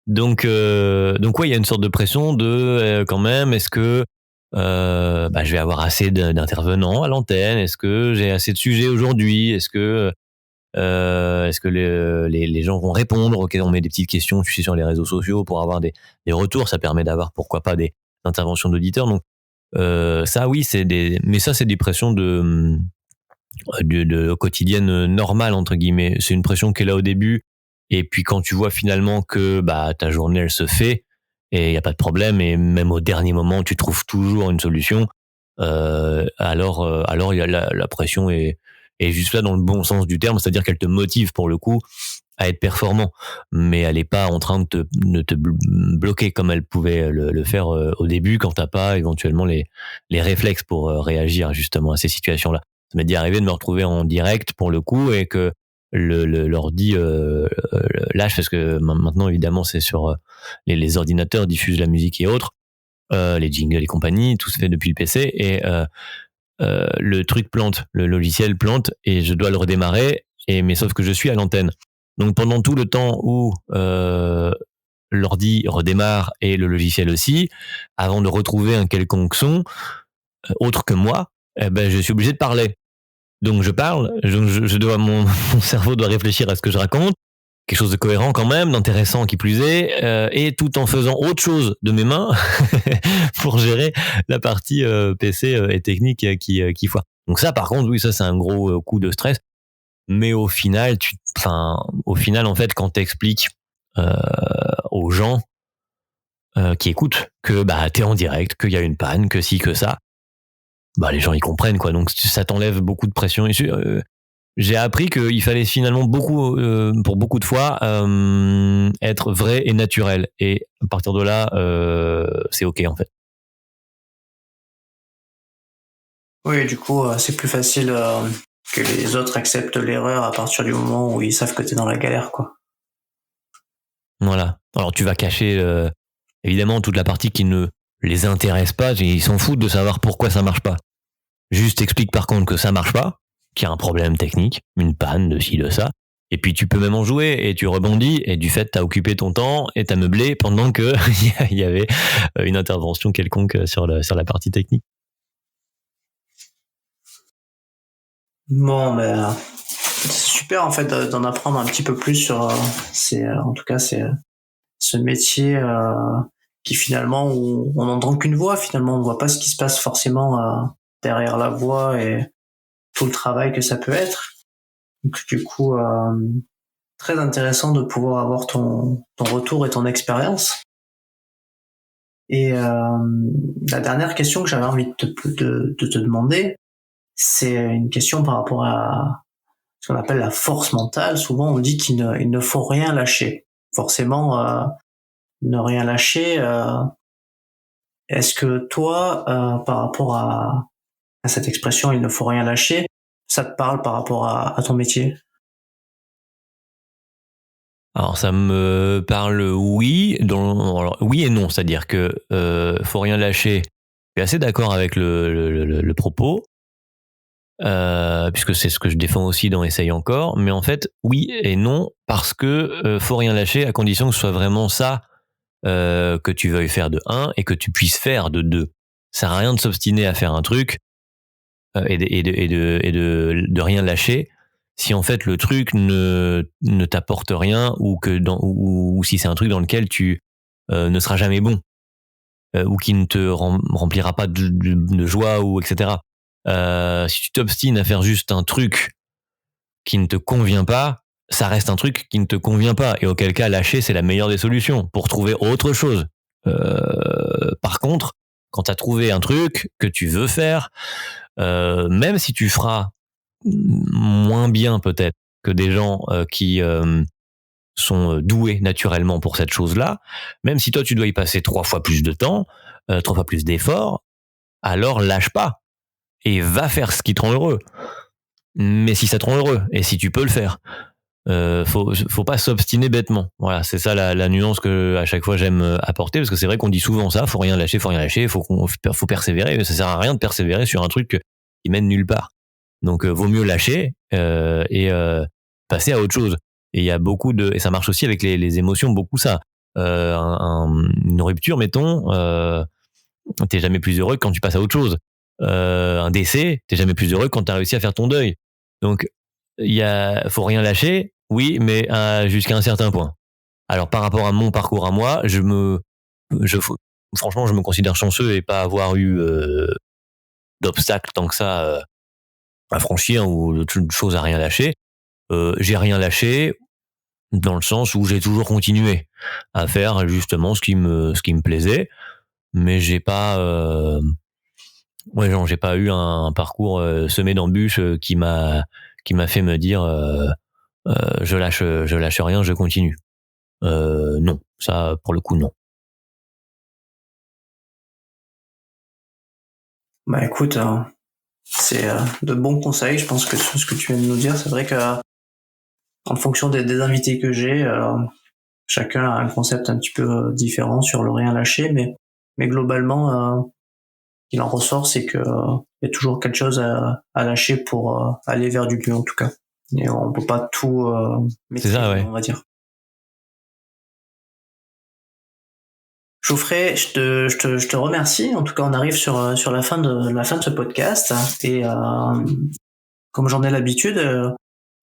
Donc ouais, il y a une sorte de pression de quand même, est-ce que je vais avoir assez d'intervenants à l'antenne? Est-ce que j'ai assez de sujets aujourd'hui? Est-ce que les gens vont répondre? Ok, on met des petites questions, tu sais, sur les réseaux sociaux pour avoir des retours. Ça permet d'avoir, pourquoi pas, des interventions d'auditeurs. Donc ça, oui, mais ça, c'est des pressions de quotidienne normale, entre guillemets. C'est une pression qui est là au début. Et puis quand tu vois finalement que ta journée, elle se fait, et il n'y a pas de problème, et même au dernier moment, tu trouves toujours une solution, alors il y a la pression est juste là dans le bon sens du terme, c'est-à-dire qu'elle te motive pour le coup à être performant, mais elle n'est pas en train de te bloquer comme elle pouvait le faire au début, quand t'as pas éventuellement les réflexes pour réagir justement à ces situations-là. Ça m'est dit arrivé de me retrouver en direct pour le coup, et que l'ordi lâche, parce que maintenant évidemment c'est sur les ordinateurs diffusent la musique et autres, les jingles et compagnie, tout se fait depuis le PC, et le truc plante, le logiciel plante, et je dois le redémarrer, mais sauf que je suis à l'antenne. Donc pendant tout le temps où l'ordi redémarre et le logiciel aussi, avant de retrouver un quelconque son autre que moi, je suis obligé de parler. Donc je parle, je dois mon cerveau doit réfléchir à ce que je raconte, quelque chose de cohérent quand même, d'intéressant qui plus est, et tout en faisant autre chose de mes mains pour gérer la partie PC et technique qui foire. Donc ça, par contre, oui, ça c'est un gros coup de stress. Mais au final, en fait, quand t'expliques aux gens qui écoutent que t'es en direct, qu'il y a une panne, que si, que ça, les gens ils comprennent, quoi. Donc ça t'enlève beaucoup de pression. Et j'ai appris qu'il fallait finalement pour beaucoup de fois, être vrai et naturel. Et à partir de là, c'est ok en fait. Oui, du coup, c'est plus facile que les autres acceptent l'erreur à partir du moment où ils savent que t'es dans la galère, quoi. Voilà. Alors tu vas cacher évidemment toute la partie qui ne les intéresse pas. Ils s'en foutent de savoir pourquoi ça marche pas. Juste explique par contre que ça marche pas, qu'il y a un problème technique, une panne de ci, de ça. Et puis tu peux même en jouer et tu rebondis, et du fait t'as occupé ton temps et t'as meublé pendant que il y avait une intervention quelconque sur la partie technique. Bon, c'est super en fait d'en apprendre un petit peu plus sur en tout cas c'est ce métier qui finalement où on n'entend qu'une voix, finalement on voit pas ce qui se passe forcément derrière la voix et tout le travail que ça peut être. Donc du coup très intéressant de pouvoir avoir ton retour et ton expérience. Et la dernière question que j'avais envie de te demander, c'est une question par rapport à ce qu'on appelle la force mentale. Souvent, on dit qu'il ne faut rien lâcher. Forcément, ne rien lâcher. Est-ce que toi, par rapport à cette expression, il ne faut rien lâcher, ça te parle par rapport à ton métier? Alors ça me parle, oui, alors, oui et non, c'est-à-dire que faut rien lâcher. Je suis assez d'accord avec le propos, puisque c'est ce que je défends aussi dans Essaye encore, mais en fait, oui et non, parce que faut rien lâcher à condition que ce soit vraiment ça que tu veuilles faire de 1 et que tu puisses faire de 2. Ça sert à rien de s'obstiner à faire un truc et de rien lâcher si en fait le truc ne t'apporte rien, ou ou si c'est un truc dans lequel tu ne seras jamais bon, ou qui ne te remplira pas de joie, ou etc. Si tu t'obstines à faire juste un truc qui ne te convient pas, ça reste un truc qui ne te convient pas, et auquel cas lâcher c'est la meilleure des solutions pour trouver autre chose. Par contre, quand tu as trouvé un truc que tu veux faire, même si tu feras moins bien peut-être que des gens qui sont doués naturellement pour cette chose-là, même si toi tu dois y passer 3 fois plus de temps, 3 fois plus d'efforts, alors lâche pas et va faire ce qui te rend heureux. Mais si ça te rend heureux, et si tu peux le faire, faut pas s'obstiner bêtement. Voilà, c'est ça la nuance que à chaque fois j'aime apporter, parce que c'est vrai qu'on dit souvent ça, faut rien lâcher, faut persévérer, mais ça sert à rien de persévérer sur un truc qui mène nulle part. Donc vaut mieux lâcher, et passer à autre chose. Et il y a beaucoup et ça marche aussi avec les émotions, beaucoup ça. Une rupture, mettons, t'es jamais plus heureux que quand tu passes à autre chose. Un décès, t'es jamais plus heureux quand t'as réussi à faire ton deuil. Donc, faut rien lâcher, oui, mais jusqu'à un certain point. Alors, par rapport à mon parcours à moi, franchement, je me considère chanceux et pas avoir eu d'obstacles tant que ça à franchir ou de choses à rien lâcher. J'ai rien lâché dans le sens où j'ai toujours continué à faire justement ce qui me plaisait, mais j'ai pas j'ai pas eu un parcours semé d'embûches qui m'a fait me dire je lâche rien, je continue. Non, ça pour le coup non. Bah écoute, c'est de bons conseils. Je pense que ce que tu viens de nous dire, c'est vrai que en fonction des invités que j'ai, chacun a un concept un petit peu différent sur le rien lâcher, mais globalement, il en ressort, c'est que il y a toujours quelque chose à lâcher pour aller vers du mieux en tout cas. Et on peut pas tout maîtriser, on va dire. Geoffrey, je te remercie. En tout cas, on arrive sur la fin de ce podcast. Et comme j'en ai l'habitude,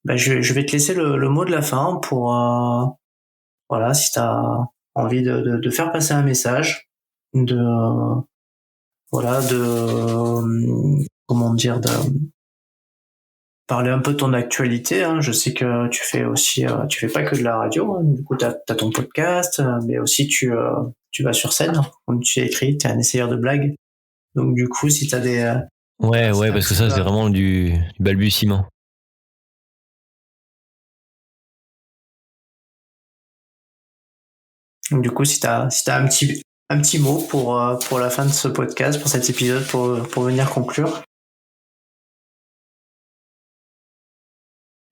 je vais te laisser le mot de la fin pour voilà, si tu as envie de faire passer un message, comment dire, de parler un peu de ton actualité. Hein. Je sais que tu fais aussi, tu fais pas que de la radio. Hein. Du coup, t'as ton podcast, mais aussi tu vas sur scène, comme tu as écrit, t'es un essayeur de blagues. Donc du coup, si t'as des ouais, parce que ça c'est vraiment du balbutiement. Donc du coup, si t'as un petit mot pour la fin de ce podcast, pour cet épisode, pour venir conclure.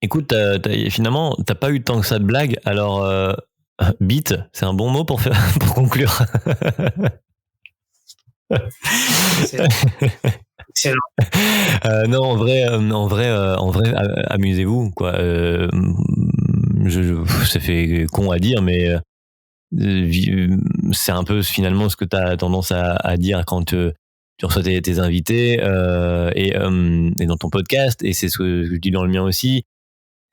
Écoute, finalement, t'as pas eu tant que ça de blagues, alors beat, c'est un bon mot pour conclure. Excellent. Non, en vrai, amusez-vous, quoi. Ça fait con à dire, mais c'est un peu finalement ce que t'as tendance à dire quand tu reçois tes invités et dans ton podcast, et c'est ce que je dis dans le mien aussi.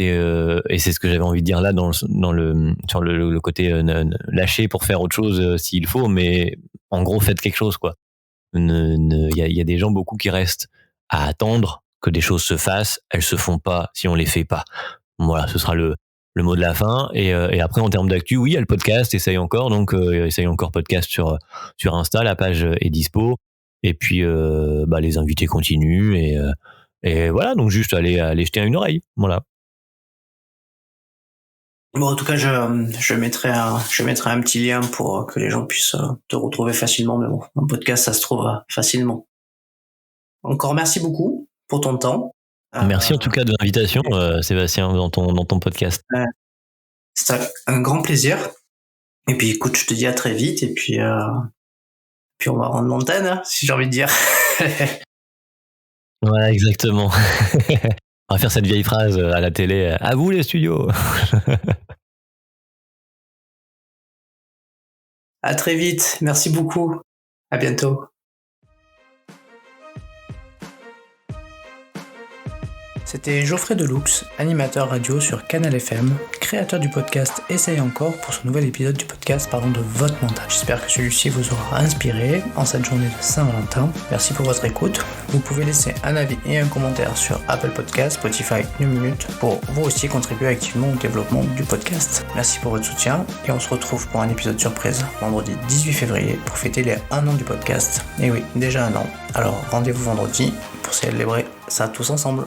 Et c'est ce que j'avais envie de dire là sur le côté lâcher pour faire autre chose s'il faut, mais en gros faites quelque chose, quoi. Il y a des gens beaucoup qui restent à attendre que des choses se fassent, elles se font pas si on les fait pas. Voilà, ce sera le mot de la fin. Et après, en termes d'actu, oui, il y a le podcast, essaye encore podcast sur Insta, la page est dispo, et puis les invités continuent, et voilà, donc juste aller jeter une oreille, voilà. Bon, en tout cas, je mettrai un petit lien pour que les gens puissent te retrouver facilement. Mais bon, un podcast, ça se trouve facilement. Encore merci beaucoup pour ton temps. Merci en tout cas de l'invitation, Sébastien, dans ton podcast. C'était un grand plaisir. Et puis, écoute, je te dis à très vite. Et puis on va rendre l'antenne, hein, si j'ai envie de dire. Voilà, exactement. On va faire cette vieille phrase à la télé. À vous les studios. À très vite. Merci beaucoup. À bientôt. C'était Geoffrey Deloux, animateur radio sur Canal FM, créateur du podcast Essaye encore pour ce nouvel épisode du podcast parlant de votre mental. J'espère que celui-ci vous aura inspiré en cette journée de Saint-Valentin. Merci pour votre écoute. Vous pouvez laisser un avis et un commentaire sur Apple Podcasts, Spotify, New Minute pour vous aussi contribuer activement au développement du podcast. Merci pour votre soutien et on se retrouve pour un épisode surprise vendredi 18 février pour fêter les 1 an du podcast. Et oui, déjà 1 an. Alors rendez-vous vendredi pour célébrer ça tous ensemble.